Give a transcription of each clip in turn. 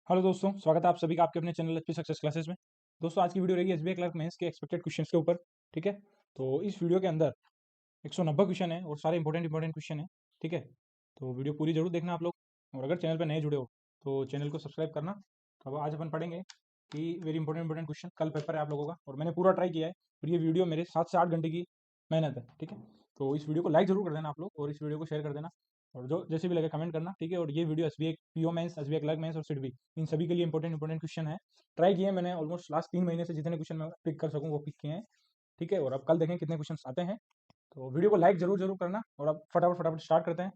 Hello दोस्तों, स्वागत है आप सभी का आपके अपने चैनल एचपी सक्सेस क्लासेस में। दोस्तों, आज की वीडियो रहेगी एसबीआई क्लर्क मेंस के एक्सपेक्टेड क्वेश्चंस के ऊपर। ठीक है, तो इस वीडियो के अंदर 190 क्वेश्चन है और सारे इंपॉर्टेंट क्वेश्चन है। ठीक है, तो वीडियो पूरी जरूर देखना आप लोग। और अगर चैनल पर नए जुड़े हो तो चैनल को सब्सक्राइब करना। तो अब आज अपन पढ़ेंगे कि वेरी इंपॉर्टेंट क्वेश्चन। कल पेपर है आप लोगों का और मैंने पूरा ट्राई किया है और ये वीडियो मेरे 7 से 8 घंटे की मेहनत है। ठीक है, तो इस वीडियो को लाइक जरूर कर देना आप लोग और इस वीडियो को शेयर कर देना। और जो जैसे भी लगे कमेंट करना। ठीक है, और ये video SBI PO mains, SBI clerk mains और सिडबी, इन सभी के लिए इंपॉर्टेंट क्वेश्चन है। ट्राई किए मैंने ऑलमोस्ट लास्ट 3 महीने से, जितने क्वेश्चन मैं पिक कर सकूँ वो पिक किए हैं। ठीक है, और अब कल देखें कितने क्वेश्चन आते हैं। तो वीडियो को लाइक जरूर जरूर करना और अब फटाफट फटाफट स्टार्ट करते हैं।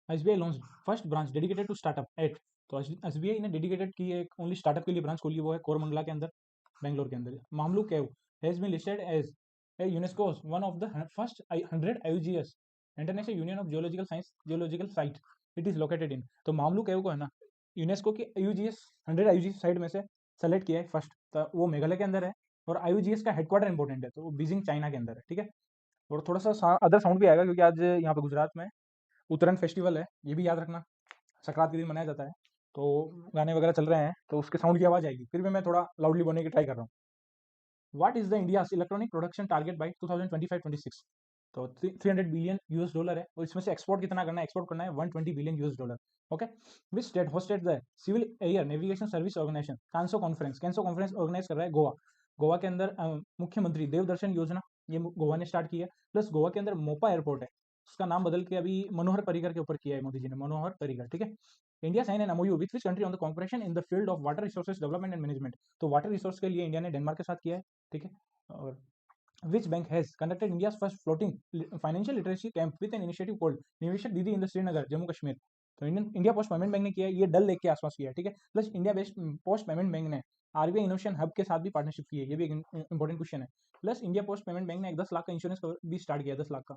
SBI launch first branch dedicated to startup at. तो एसबीआई ने डेडिकेटेड की एक ओनली स्टार्टअप के लिए ब्रांच खोली, वो है कोरमंगला के अंदर, बेंगलोर के अंदर। Mawmluh cave has been listed as a UNESCO's one of the first 100 IUGS international union of geological science geological site it is located in. तो मामलू केव को है ना, यूनेस्को की आईयूजीएस 100 आईयूजीएस साइट में से सेलेक्ट किया है फर्स्ट। तो वो मेघालय के अंदर है और आईयूजीएस का हेडक्वार्टर इंपॉर्टेंट है, तो वो बीजिंग चाइना के अंदर है। ठीक है, और थोड़ा सा अदर साउंड भी आएगा क्योंकि आज यहाँ पे गुजरात में उत्तरायण फेस्टिवल है, ये भी याद रखना। संक्रांत के दिन मनाया जाता है, तो गाने वगैरह चल रहे हैं तो उसके साउंड की आवाज़ आएगी। फिर भी मैं थोड़ा लाउडली बोलने की ट्राई कर रहा हूँ। What is the India electronic production target by 2025-26? तो 300 बिलियन यूएस डॉलर है और इसमें से एक्सपोर्ट कितना करना है? एक्सपोर्ट करना है 120 billion US dollar. Okay, which state hosted the civil air navigation service organisation CANSO conference organise कर रहा है गोवा। गोवा के अंदर मुख्यमंत्री देवदर्शन योजना ये गोवा ने स्टार्ट की है। प्लस गोवा के अंदर मोपा एयरपोर्ट है, उसका नाम बदल के अभी मनोहर पर्रिकर के ऊपर किया है मोदी जी ने, मनोहर पर्रिकर। ठीक है, India sign an MOU with which country on the corporation in the field of water resources development and management. तो वाटर रिसोर्स के लिए इंडिया ने डेनमार्क के साथ किया है। ठीक है, और which bank has conducted India's first floating financial literacy camp with an initiative called निवेशक दीदी इन द श्रीनगर जम्मू कश्मीर? तो इंडिया पोस्ट पेमेंट बैंक ने किया है, ये डल लेक के आसपास किया है। ठीक है, plus India based post payment bank ने आरबीआई इनोवेशन हब के साथ भी पार्टनरशिप की है, ये भी एक इंपॉर्टेंट क्वेश्चन है। Plus India post payment bank ने एक 10 लाख का इंश्योरेंस भी स्टार्ट किया है, 10 लाख का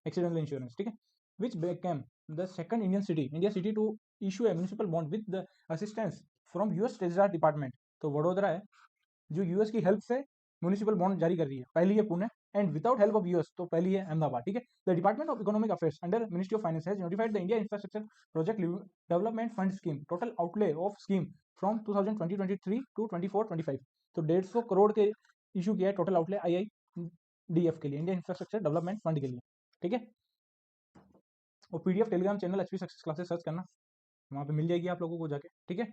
एक्सीडेंटल इंश्योरेंस। ठीक है, which became the second India city to issue a municipal bond with the assistance from US treasury department? तो वडोदरा है जो यूएस की हेल्प से म्यूनिसिपल बॉन्ड जारी कर रही है। पहली है Pune and without help of US तो पहली है अहमदाबाद। ठीक है, the department of economic affairs under ministry of finance has notified the India infrastructure project development fund scheme. Total outlay of scheme from 2020-23 to 24-25। तो 150 करोड़ के इशू किया है टोटल आउटले IIDF के लिए, इंडिया इंफ्रास्ट्रक्चर डेवलपमेंट फंड के लिए। ठीक है, और PDF Telegram channel HP success classes search करना, वहां पे मिल जाएगी आप लोगों को जाके। ठीक है,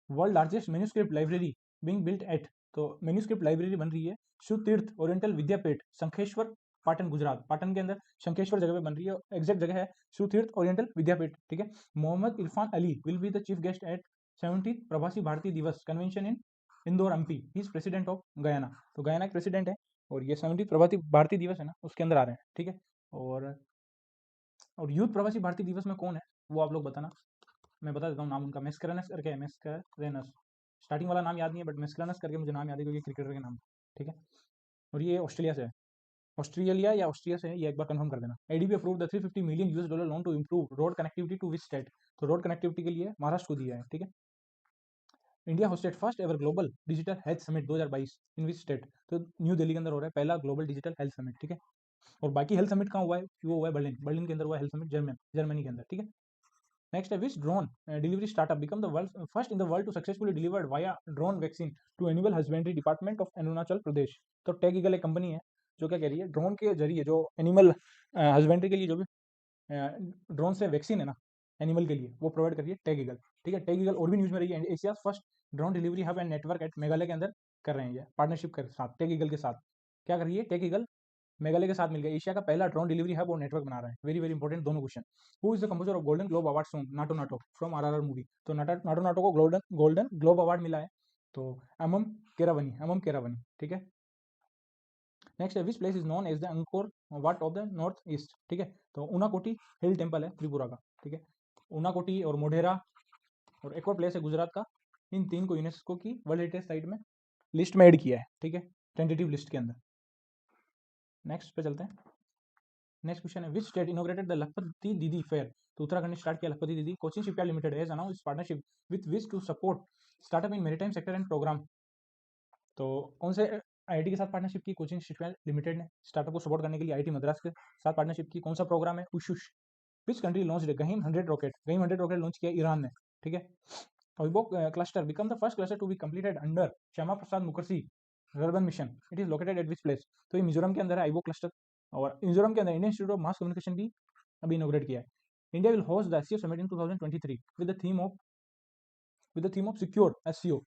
world largest manuscript library being built at. तो मेन्यूस्क्रिप्ट लाइब्रेरी बन रही है सुतीर्थ ओरिएंटल विद्यापीठ, शंखेश्वर पाटन, गुजरात। पाटन के अंदर शंखेश्वर जगह पे बन रही है, एग्जैक्ट जगह है सुतीर्थ ओरिएंटल विद्यापीठ। ठीक है, Mohamed Irfaan Ali will be the chief guest at 70 Pravasi Bharatiya Divas convention in Indore MP. He is president of Guyana. तो गयाना के प्रेसिडेंट है और ये 70 प्रवासी भारतीय दिवस है ना, उसके अंदर आ रहे हैं। ठीक है, और यूथ प्रवासी भारतीय दिवस में कौन है वो आप लोग बताना। मैं बता देता हूँ नाम उनका, मेस्करनस करके है, मेस्करनस। स्टार्टिंग वाला नाम याद नहीं है बट मेस्करनस करके मुझे नाम याद है क्योंकि क्रिकेटर के नाम। ठीक है, और ये ऑस्ट्रेलिया से है, ऑस्ट्रेलिया या ऑस्ट्रिया से है, ये एक बार कंफर्म कर देना। ADB approve the 350 million US dollar loan to improve road connectivity to which state? तो रोड कनेक्टिविटी के लिए महाराष्ट्र को दिया है। ठीक है, India hosted first ever global digital health summit 2022 in which state? तो न्यू दिल्ली के अंदर हो रहा है पहला ग्लोबल डिजिटल हेल्थ समिट। ठीक है, और बाकी हेल्थ समिट कहाँ हुआ है? वो हुआ है बर्लिन, बर्लिन के अंदर हुआ है हेल्थ समिट, जर्मनी के अंदर। ठीक है, नेक्स्ट है which drone delivery startup become the world first in the world to successfully delivered via drone vaccine to animal husbandry department of Arunachal Pradesh? तो टेक ईगल एक कंपनी है जो क्या कह रही है, ड्रोन के जरिए जो एनिमल हस्बेंड्री के लिए जो भी ड्रोन से वैक्सीन है ना एनिमल के लिए, वो प्रोवाइड कर रही है टेक ईगल। ठीक है, टेक ईगल और भी न्यूज में रही है, Asia first drone delivery hub and network at Meghalaya के अंदर कर रहे हैं ये पार्टनरशिप के साथ, टेक ईगल के साथ। क्या कर रही है टेक ईगल? मेघालय के साथ मिल गया, एशिया का पहला ड्रोन डिलीवरी हब और नेटवर्क बना रहा है। वेरी वेरी इंपॉर्टेंट दोनों question. Who is the composer of golden globe award song Naatu Naatu from RRR movie? तो नाटो नाटो को गोल्डन ग्लोब अवार्ड मिला है, तो एमएम केरावनी। ठीक है, नेक्स्ट है which place is known as the Angkor Wat of the north east? ठीक है, तो उनाकोटी हिल टेम्पल है त्रिपुरा का। ठीक है, उनाकोटी और मोढेरा और एक और प्लेस है गुजरात का, इन तीन को यूनेस्को की वर्ल्ड हेरिटेज साइट में लिस्ट में ऐड किया है। ठीक है, टेंटेटिव लिस्ट के अंदर। नेक्स्ट पे चलते हैं। नेक्स्ट क्वेश्चन है विच स्टेट इनोग्रेटेड द लखपति दीदी फेयर? तो उत्तराखंड ने स्टार्ट किया Lakhpati Didi. Cochin shipyard limited has announced partnership with which to support startup in maritime sector and program? तो कौन से आईआईटी के साथ पार्टनरशिप की कोचिंग शिपयार्ड लिमिटेड ने स्टार्टअप को सपोर्ट करने के लिए? आईआईटी मद्रास के साथ पार्टनरशिप की। कौन सा प्रोग्राम है? उशुश which country launch Ghaem 100 rocket? Ghaem 100 rocket launch किया ईरान ने, ठीक है। Oibok cluster become the first cluster to be completed under Shyama Prasad Mukherjee urban mission. It is located at which place? तो ये मिजोरम के अंदर है आइबोक क्लस्टर, और मिजोरम के अंदर Indian institute of mass communication भी अभी इनोग्रेट किया है। India will host the SCO summit in 2023 with the theme of secure SCO.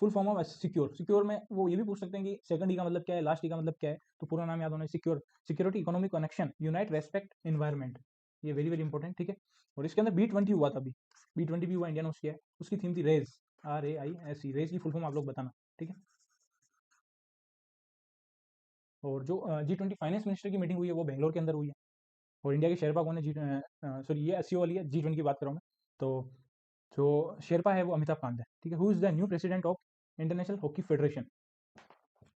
Full form of secure. Secure में वो ये भी पूछ सकते हैं कि सेकंड ई का मतलब क्या है, लास्ट ई का मतलब क्या है, तो पूरा नाम याद होना है secure. Security, economic connection, unite, respect, environment, ये वेरी वेरी इंपॉर्टेंट, ठीक है। और इसके अंदर B20 हुआ था, अभी B20 भी हुआ, इंडिया ने किया है। उसकी थीम थी रेज, RAISE, रेज की फुल फॉर्म आप लोग बताना, ठीक है। और जो G20 फाइनेंस मिनिस्टर की मीटिंग हुई है वो बेंगलोर के अंदर हुई है। और इंडिया के शेरपा कौन है? सॉरी, ये एससीओ वाली है, G20 की बात कर रहा हूँ मैं। तो जो शेरपा है वो अमिताभ कांत है, ठीक है। Who is the new president of international hockey federation?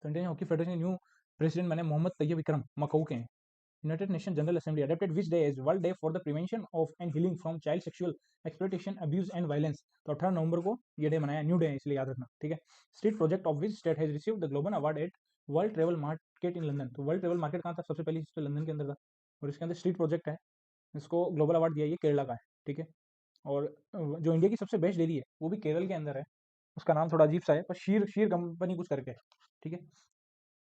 तो इंडियन हॉकी फेडरेशन के न्यू प्रेसिडेंट बने मोहम्मद तैयब विक्रम मकऊ के हैं। United nation general assembly adopted which day as world day for the prevention of and healing from child sexual exploitation, abuse and violence. तो 18 नवंबर को ये डे मनाया, न्यू डे है इसलिए याद रखना, ठीक है। Street project of which state has received the global award eight world travel market in London? तो वर्ल्ड ट्रेवल मार्केट कहाँ था? सबसे पहले लंदन के अंदर था, और इसके अंदर स्ट्रीट प्रोजेक्ट है, इसको ग्लोबल अवार्ड दिया, ये केरला का है, ठीक है। और जो इंडिया की सबसे बेस्ट डेयरी है वो भी केरल के अंदर है, उसका नाम थोड़ा अजीब सा है, पर शीर शीर कंपनी कुछ करके है, ठीक है।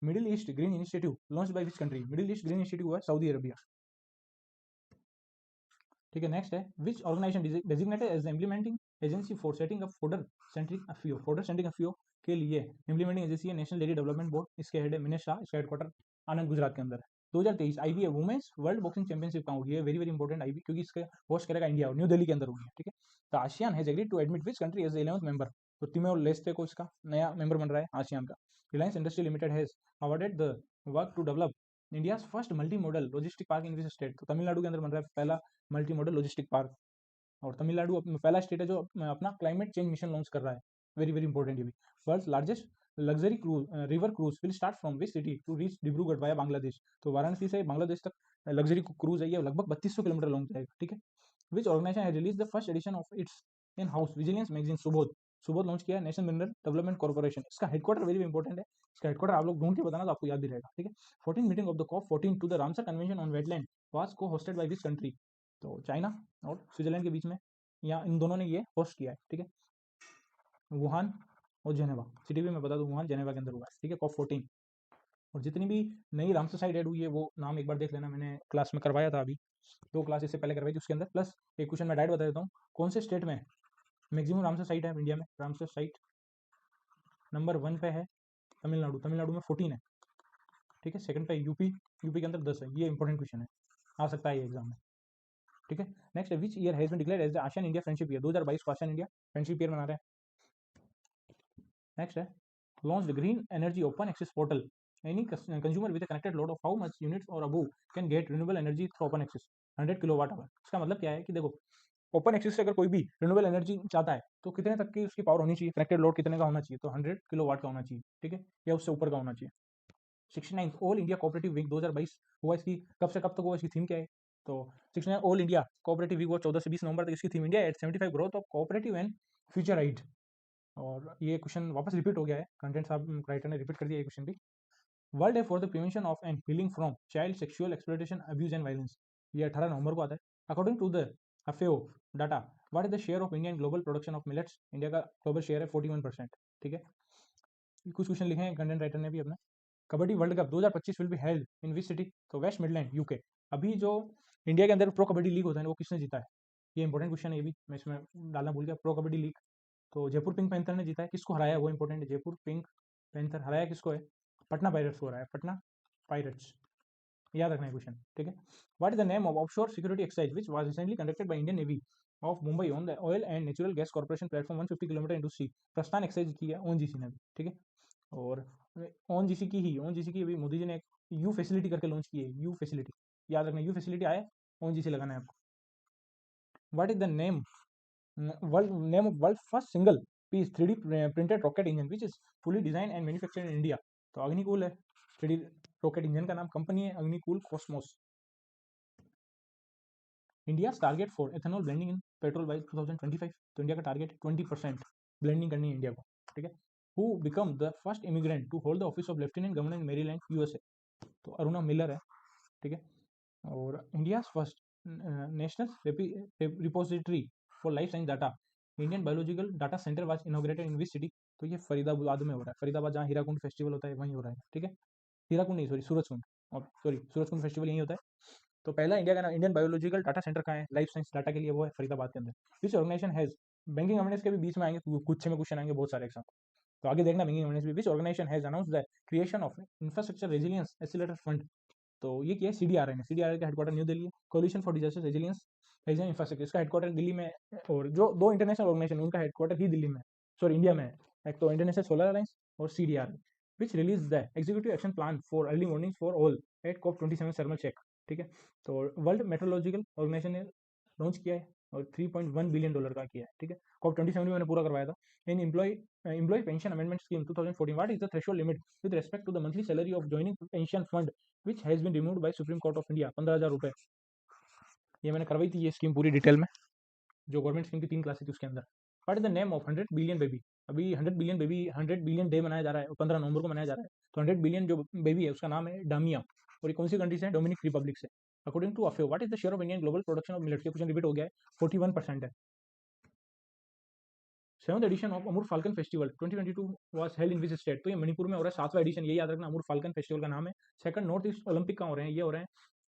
Middle East green initiative launch by which country? Middle East green initiative हुआ है सऊदी अरबिया, ठीक है। नेक्स्ट है which organisation designated as the implementing agency for setting up fodder centric FPO? Fodder centric FPO के लिए implementing agency है national dairy development board, इसके head है मिनेश शाह, इसका हेडक्वार्टर आनंद गुजरात के अंदर है। 2023 IBA women's world boxing championship कहाँ होगी? ये वेरी वेरी इंपॉर्टेंट IB, क्योंकि इसका होस्ट करेगा इंडिया और न्यू दिल्ली के अंदर होगी, ठीक है। तो ASEAN has agreed to admit which country as the 11th member? तो तिमोर लेस्टे को इसका नया मेंबर बन रहा है आसियान का। Reliance industry limited has awarded the work to develop India's first multi model logistic park in which state? तो तमिलनाडु के अंदर बन रहा है पहला मल्टी मॉडल लॉजिस्टिक पार्क। और तमिलनाडु पहला स्टेट है जो अपना क्लाइमेट चेंज मिशन लॉन्च कर रहा है, वेरी वेरी इंपॉर्टेंट ये भी। World's largest luxury cruise river cruise will start from which city to reach Dibrugarh via Bangladesh? तो वाराणसी से बांग्लादेश तक लग्जरी क्रूज है, ये लगभग 3200 किलोमीटर लॉन्ग जाएगा, ठीक है। Which organisation has release the first edition of its in house vigilance magazine? Subodh. Subodh launch किया नेशनल मिनरल डेवलपमेंट कॉर्पोरेशन, इसका हेडक्वार्टर वेरी इंपॉर्टेंट है, इसका हेडक्वार्टर आप लोग ढूंढ के बताना तो आपको याद भी रहेगा, ठीक है। 14 meeting of the COP 14 to the Ramsar convention on wetland was co hosted by which country? तो चाइना और स्विट्जरलैंड के बीच में, या इन दोनों ने ये होस्ट किया है, ठीक है। वुहान और जेनेवा, सिटी भी मैं बता दूं, वुहान जेनेवा के अंदर हुआ है, ठीक है। COP 14। और जितनी भी नई रामसर साइट ऐड हुई है वो नाम एक बार देख लेना, मैंने क्लास में करवाया था, अभी 2 क्लास इससे पहले करवाई थी उसके अंदर। प्लस एक क्वेश्चन मैं डायरेक्ट बता देता हूँ, कौन से स्टेट में मैक्सिमम रामसर साइट है इंडिया में? रामसर साइट नंबर 1 पे है तमिलनाडु, तमिलनाडु में 14 है, ठीक है। सेकंड पे यूपी, यूपी के अंदर 10 है। ये इंपॉर्टेंट क्वेश्चन है, आ सकता है ये एग्जाम में, ठीक है। नेक्स्ट है which year has been declared as the ASEAN India friendship year? 2022 को आसियान इंडिया फ्रेंडशिप ईयर मना रहे हैं। नेक्स्ट है launch the green energy open access portal, any consumer with connected load of how much units और above can get renewable energy through open access 100 kilowatt hour. इसका मतलब क्या है कि देखो, ओपन एक्सेस से अगर कोई भी रिन्यूएबल एनर्जी चाहता है तो कितने तक की उसकी पावर होनी चाहिए, कनेक्टेड लोड कितने का होना चाहिए? तो 100 किलोवाट का होना चाहिए, ठीक है, या उससे ऊपर का होना चाहिए। 69 ऑल इंडिया कोऑपरेटिव वीक 2022 हुआ, इसकी कब से कब तक हुआ, इसकी थीम क्या है? तो 69 ऑल इंडिया कोऑपरेटिव वीक हुआ 14 से 20 नवंबर तक, इसकी theme India at 75 growth of cooperative and future right. और ये क्वेश्चन वापस रिपीट हो गया है, कंटेंट साहब राइटर ने रिपीट कर दिया ये क्वेश्चन भी। World day for the prevention of and healing from child sexual exploitation abuse and violence, ये 18 नवंबर को आता है। According to the FAO data what is the share of Indian global production of millets? India का global share है 41%, ठीक है। कुछ क्वेश्चन लिखे हैं कंटेंट राइटर ने भी अपना। Kabaddi world cup 2025 will be held in which city? तो वेस्ट मिडलैंड, यूके। अभी जो इंडिया के अंदर प्रो कबड्डी लीग होता है वो किसने जीता है? ये इंपॉर्टेंट क्वेश्चन है, ये भी मैं इसमें डालना भूल गया। प्रो कबड्डी लीग तो जयपुर पिंक पैंथर ने जीता है, किसको हराया है वो इंपॉर्टेंट है। जयपुर पिंक पैंथर हराया किसको है? पटना पायरेट्स को हराया, पटना पायरेट्स, याद रखना है क्वेश्चन, ठीक है। What is the name of offshore security exercise which was recently conducted by Indian navy of Mumbai on the oil and natural gas corporation platform 150 kilometre into sea? Prasthan exercise की है ONGC ने भी, ठीक है। और ONGC की अभी मोदी जी ने एक यू फैसिलिटी करके लॉन्च की है, यू फैसिलिटी, याद रखना, यू फैसिलिटी आए ONGC लगाना है आपको। What is the name of world first single piece 3D printed rocket engine which is fully design and manufactured in India? तो अग्निकूल है, 3D रॉकेट इंजन का नाम, कंपनी है Agnikul cosmos. India target for ethanol blending in petrol by 2025, तो India का target 20% blending करनी है India को, ठीक है। Who become the first immigrant to hold the office of lieutenant governor in Maryland USA? तो अरुणा मिलर है, ठीक है। और India first national repository for life science data, Indian biological data center was inaugurated in which city? तो ये फरीदाबाद में हो रहा है, फरीदाबाद जहाँ हीराकुंड फेस्टिवल होता है वहीं हो रहा है, ठीक है। हीराकुंड नहीं, sorry Surajkund, sorry Surajkund festival यहीं होता है। तो पहला इंडिया का इंडियन बायोलॉजिकल डाटा सेंटर कहाँ है लाइफ साइंस डाटा के लिए, वो है फरीदाबाद के अंदर। विच ऑर्गेनाइजेशन हैज, बैंकिंग अवेयरनेस के भी बीच में आएंगे, कुछ में क्वेश्चन आएंगे बहुत सारे एग्जाम, तो आगे देखना बैंकिंग अवेयरनेस भी। Which organisation has announce the creation of infrastructure resilience accelerator fund? तो ये क्या है, सीडीआरआई ने, सीडीआरआई का हेडक्वार्टर न्यू दिल्ली है। Coalition for disaster resilience region infrastructure, इसका हेडक्वार्टर दिल्ली में है, और जो दो इंटरनेशनल ऑर्गेनाइजेशन उनका हेडक्वार्टर ही दिल्ली में, सॉरी इंडिया में है, एक तो इंटरनेशनल सोलर अलायंस और CDR, which release the executive action plan for early morning for all at COP 27 thermal check, ठीक है। तो वर्ल्ड मेट्रोलॉजिकल ऑर्गेनाइजेशन ने लॉन्च किया है और $3.1 बिलियन का किया है, ठीक है। कॉप 27 में मैंने पूरा करवाया था। In employ pension amendment scheme 2014, what is the threshold limit with respect to the monthly salary of joining pension fund which has been removed by Supreme Court of India? 15,000 रुपए। ये मैंने करवाई थी ये स्कीम पूरी डिटेल में, जो government scheme की 3 क्लासेस थी उसके अंदर। What is the name of 100 billion baby? अभी 100 बिलियन बेबी, 100 बिलियन डे मनाया जा रहा है, 15 नवंबर को मनाया जा रहा है। तो 100 बिलियन जो बेबी है उसका नाम है डामिया, और ये कौन सी कंट्री से है? डोमिनिक रिपब्लिक से। According to FAO, what is the share of Indian global production of millets? ये क्वेश्चन रिपीट हो गया है, 41% है। 7th edition of Amur falcon festival 2022 was held in which state? तो ये मणिपुर में हो रहा है, 7वां एडिशन, ये याद रखना, अमूर फाल्कन फेस्टिवल का नाम है। सेकंड नॉर्थ ईस्ट ओलंपिक कहाँ हो रहे हैं? ये हो रहे हैं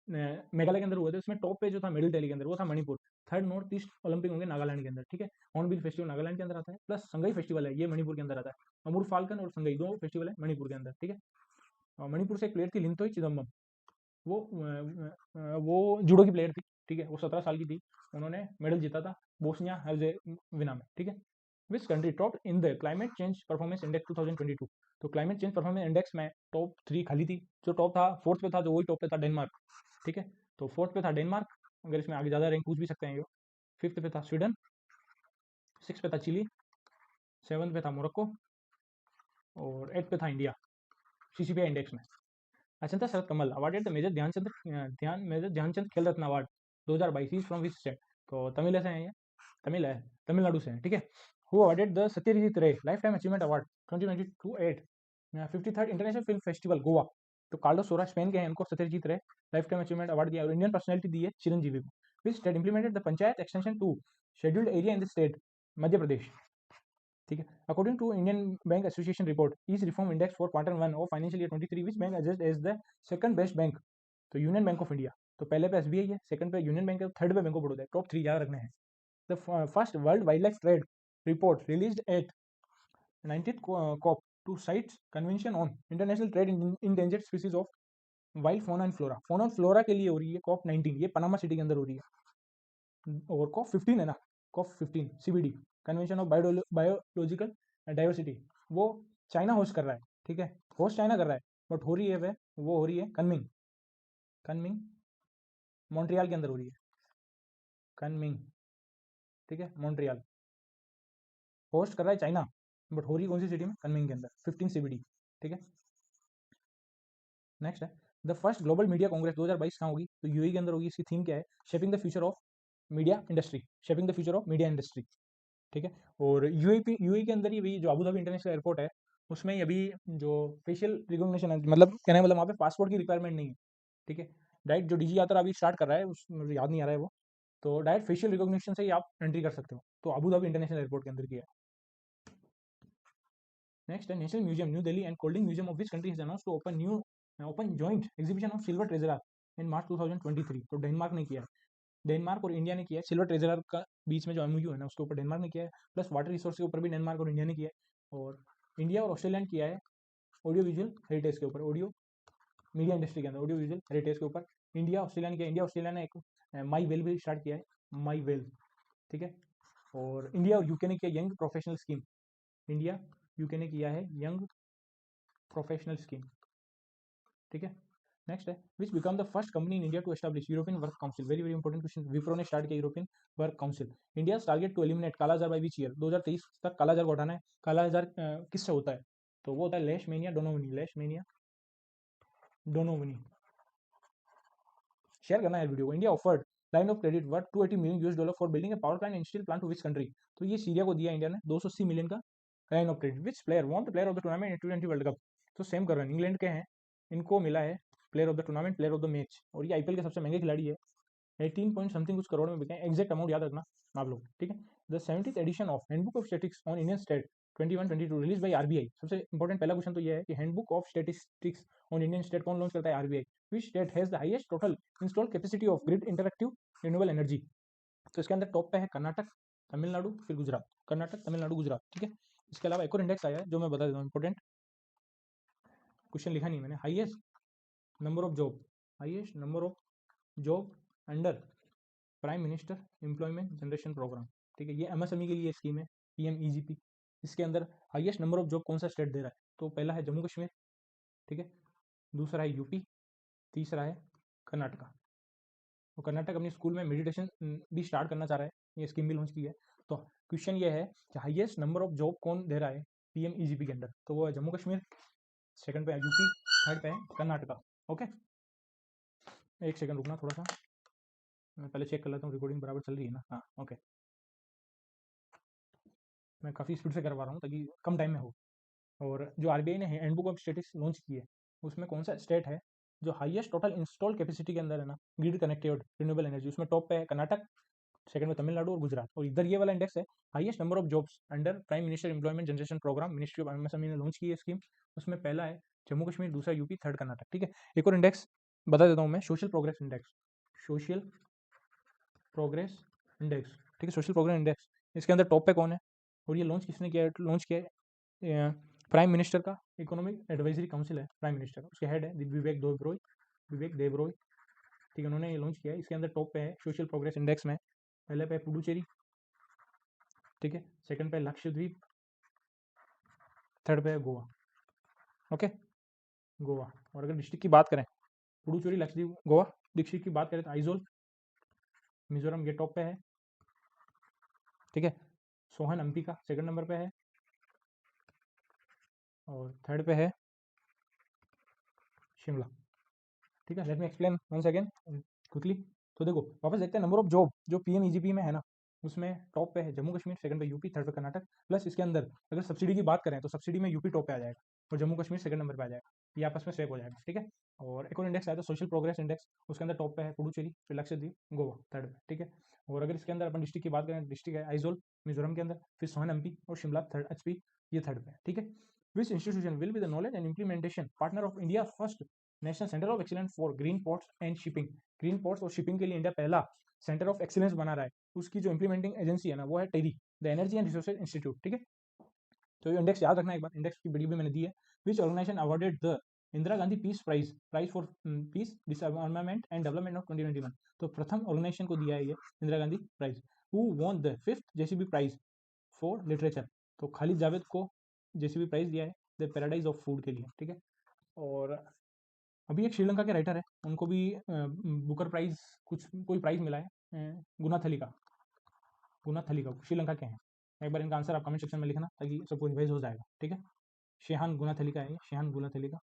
मेघालय के अंदर हुए थे, उसमें टॉप पे जो था मिडिल दिल्ली के अंदर वो था Manipur. Third north east Olympic होंगे नागालैंड के अंदर, ठीक है। हॉर्नबिल फेस्टिवल नागालैंड के अंदर आता है, प्लस संगई फेस्टिवल है, ये मणिपुर के अंदर आता है। अमूर फाल्कन और संगई दो फेस्टिवल है मणिपुर के अंदर, ठीक है। और मणिपुर से एक प्लेयर थी लिंथोई चिदम्बम, वो जूडो की प्लेयर थी, ठीक है। वो 17 साल की थी, उन्होंने मेडल जीता था बोस्निया हर्जेगोविना में, ठीक है। Which country top in the climate change performance index 2022? तो क्लाइमेट चेंज परफॉर्मेंस इंडेक्स में टॉप 3 खाली थी, जो टॉप था, फोर्थ पे था, जो वही टॉप पे था डेनमार्क, ठीक है। तो फोर्थ पे था डेनमार्क, अगर इसमें आगे ज़्यादा रैंक पूछ भी सकते हैं ये। फिफ्थ पे था स्वीडन, सिक्स पे था चिली, सेवन्थ पे था मोरक्को, और एट्थ पे था इंडिया सीसीपीआई इंडेक्स में। Achanta Sharath Kamal awarded the major Dhyanchand Khel Ratna award 2022 is from which state? तो तमिल से हैं ये, तमिल है, तमिलनाडु से है, ठीक है। Who awarded the Satyajit Ray life time achievement award 2022 at 53rd international film festival Goa? तो कार्लोस सोरा स्पेन के हैं, इनको Satyajit Ray life time achievement award दिया, और इंडियन पर्सनैलिटी दी है चिरंजीवी को। Which state implemented the panchayat extension to scheduled area in the state? Madhya Pradesh, ठीक है। According to Indian bank association report is reform index for Q1 of financial year 23 which bank adjust as the second best bank? तो union bank of India. तो पहले पे SBI है, second पे union bank है, third पे bank of Baroda है। Top 3 याद रखने हैं। The first world wild life trade report released at 19th COP to CITES convention on international trade in endangered species of wild fauna and flora. Fauna and flora के लिए हो रही है COP 19, ये पनामा सिटी के अंदर हो रही है। और COP 15 है ना, COP 15 CBD convention of biological diversity, वो चाइना होस्ट कर रहा है, ठीक है। होस्ट चाइना कर रहा है, बट हो रही है वो हो रही है कनमिंग, कनमिंग मॉन्ट्रियल के अंदर हो रही है, कनमिंग, ठीक है, मॉन्ट्रियल होस्ट कर रहा है चाइना, बट हो रही है कौन सी सिटी में? कनमिंग के अंदर, 15 CBD, ठीक है। नेक्स्ट है the first global media Congress 2022 कहाँ होगी? तो यूएई के अंदर होगी। इसकी थीम क्या है? Shaping the future of media industry, shaping the future of media industry, ठीक है। और यूएई के अंदर ही जो अबू धाबी इंटरनेशनल एयरपोर्ट है, उसमें ही अभी जो फेशियल रिकॉग्निशन है, मतलब कहने मतलब वहाँ पे पासपोर्ट की रिक्वायरमेंट नहीं है, ठीक है। डायरेक्ट जो डीजी यात्रा अभी स्टार्ट कर रहा है, उस मुझे याद नहीं आ रहा है वो, तो डायरेक्ट फेशियल रिकॉग्निशन से ही आप एंट्री कर सकते हो। तो अबू धाबी इंटरनेशनल एयरपोर्ट के अंदर किया है। नेक्स्ट है national museum new Delhi and Kolding museum of which country has announced to open joint exhibition of silver treasure in March 2023? तो डेनमार्क ने किया है, डेनमार्क और इंडिया ने किया है। सिल्वर ट्रेजर का बीच में जो एमओयू है ना, उसके ऊपर डेनमार्क ने किया है, प्लस वाटर रिसोर्स के ऊपर भी डेनमार्क और इंडिया ने किया है। और इंडिया और ऑस्ट्रेलिया ने किया है ऑडियो विजुअल हेरिटेज के ऊपर, ऑडियो मीडिया इंडस्ट्री के अंदर ऑडियो विजुअल हेरिटेज के ऊपर इंडिया ऑस्ट्रेलिया ने किया। इंडिया ऑस्ट्रेलिया ने एक माई वेल भी स्टार्ट किया है, माई वेल, ठीक है। और इंडिया और यूके ने किया young professional scheme, India UK ने किया है यंग प्रोफेशनल स्कीम, ठीक है। नेक्स्ट है which become the first company in India to establish European work council? Very very important question. Wipro ने स्टार्ट किया European work council. India target to eliminate kala azar by which year? 2023 तक कालाजार को हटाना है। कालाजार किससे होता है? तो वो होता है लेशमेनिया डोनोवनी, लेशमेनिया डोनोवनी। शेयर करना है वीडियो को। India offered line of credit worth $280 million for building a power plant and steel plant to which country? तो ये सीरिया को दिया इंडिया ने 280 मिलियन का line of credit. Which player won the player of the tournament in T20 world cup? तो same कर रहे हैं, इंग्लैंड के हैं, इनको मिला है player of the tournament, player of the match, और ये आईपीएल के सबसे महंगे खिलाड़ी है। 18 पॉइंट समथिंग कुछ करोड़ में बिके, एग्जैक्ट अमाउंट याद रखना आप लोग, ठीक है। The 70th edition of handbook of statistics on Indian state 21-22 release by RBI. सबसे इंपॉर्टेंट पहला क्वेश्चन तो ये है कि handbook of statistics on Indian state कौन लॉन्च करता है? RBI. Which state has the highest total installed capacity of grid interactive renewable energy? तो इसके अंदर टॉप पे है कर्नाटक, तमिलनाडु, फिर गुजरात। कर्नाटक, तमिलनाडु, गुजरात, ठीक है। इसके अलावा एक और इंडेक्स आया है जो मैं बता देता हूँ, इंपॉर्टेंट क्वेश्चन लिखा नहीं मैंने। Highest number of job, highest number of job under prime minister employment generation program, ठीक है। ये एमएसएमई के लिए स्कीम है, पीएमईजीपी। इसके अंदर हाईएस्ट नंबर ऑफ जॉब कौन सा स्टेट दे रहा है? तो पहला है जम्मू कश्मीर, ठीक है। दूसरा है यूपी, तीसरा है कर्नाटका। तो कर्नाटक अपनी स्कूल में मेडिटेशन भी स्टार्ट करना चाह रहा है, ये स्कीम भी लॉन्च की है। तो क्वेश्चन ये है कि हाईएस्ट नंबर ऑफ जॉब कौन दे रहा है पीएमईजीपी के अंदर? तो वो है जम्मू कश्मीर, सेकंड पे है यूपी, थर्ड पे है कर्नाटका। ओके, एक सेकंड रुकना थोड़ा सा, मैं पहले चेक कर लेता हूँ रिकॉर्डिंग बराबर चल रही है ना। हाँ ओके, मैं काफ़ी स्पीड से करवा रहा हूँ ताकि कम टाइम में हो। और जो आरबीआई ने हैंडबुक ऑफ स्टैटिस्टिक्स लॉन्च की है उसमें कौन सा स्टेट है जो हाईएस्ट टोटल इंस्टॉल कैपेसिटी के अंदर है ना ग्रिड कनेक्टेड रिन्यूएबल एनर्जी? उसमें टॉप पे है कर्नाटक, सेकंड में तमिलनाडु और गुजरात। और इधर ये वाला इंडेक्स है highest number of jobs under prime minister employment generation program, ministry of MSME ने लॉन्च की है स्कीम। उसमें पहला है जम्मू कश्मीर, दूसरा यूपी, थर्ड कर्नाटक, ठीक है। एक और इंडेक्स बता देता हूँ मैं, social progress index, social progress index, ठीक है। सोशल प्रोग्रेस इंडेक्स, इसके अंदर टॉप पे कौन है और ये लॉन्च किसने किया है? लॉन्च किया है प्राइम मिनिस्टर का इकोनॉमिक एडवाइजरी काउंसिल है, प्राइम मिनिस्टर का, उसके हेड है विवेक देबरॉय, विवेक देबरॉय, ठीक है। उन्होंने ये लॉन्च किया है। इसके अंदर टॉप पे है सोशल प्रोग्रेस इंडेक्स में, पहले पे है पुडुचेरी, ठीक है। सेकंड पे है लक्षद्वीप, थर्ड पे है गोवा, ओके, गोवा। और अगर डिस्ट्रिक्ट की बात करें, पुडुचेरी, लक्षद्वीप, गोवा। डिस्ट्रिक्ट की बात करें तो आइजोल, मिजोरम, ये टॉप पे है, ठीक है। सोहन एमपी का सेकंड नंबर पे है, और थर्ड पे है शिमला, ठीक है। Let me explain once again quickly. तो देखो वापस देखते हैं नंबर ऑफ जॉब जो पीएमईजीपी में है ना, उसमें टॉप पे है जम्मू कश्मीर, सेकंड पे यूपी, थर्ड पे कर्नाटक। प्लस इसके अंदर अगर सब्सिडी की बात करें तो सब्सिडी में यूपी टॉप पे आ जाएगा और जम्मू कश्मीर सेकंड नंबर पे आ जाएगा, ये आपस में स्वैप हो जाएगा, ठीक है। और एक और इंडेक्स आया था सोशल प्रोग्रेस इंडेक्स, उसके अंदर टॉप पे है पुडुचेरी, फिर लक्षद्वीप, गोवा थर्ड पे, ठीक है। और अगर इसके अंदर अपन डिस्ट्रिक्ट की बात करें, डिस्ट्रिक्ट है आइजोल मिजोरम के अंदर, फिर सोहन एमपी और शिमला थर्ड एचपी, ये थर्ड पे, ठीक है। विच institution will be the knowledge and implementation partner of India first national centre of excellence for green ports and shipping? Green ports और शिपिंग के लिए इंडिया पहला सेंटर ऑफ एक्सीलेंस बना रहा है, उसकी जो इंप्लीमेंटिंग एजेंसी है ना वो है TERI, the energy and resources institute, ठीक है। तो ये इंडेक्स याद रखना एक बार, इंडेक्स की वीडियो भी मैंने दी है। Which organisation awarded the Indira Gandhi peace prize, prize for peace disarmament and development of 2021? तो प्रथम ऑर्गेनाइजेशन को दिया है ये Indira Gandhi prize. Who won the fifth JCB prize for literature? तो खालिद जावेद को जेसीबी प्राइज दिया है द पैराडाइज ऑफ फूड के लिए, ठीक है। और अभी एक श्रीलंका के राइटर है, उनको भी बुकर प्राइज, कुछ कोई प्राइज मिला है, गुनाथली का, श्रीलंका के हैं। एक बार इनका आंसर आप कमेंट सेक्शन में लिखना ताकि सबको रिवाइज हो जाएगा, ठीक है। शेहान गुनाथली है, शेहान गुनाथली का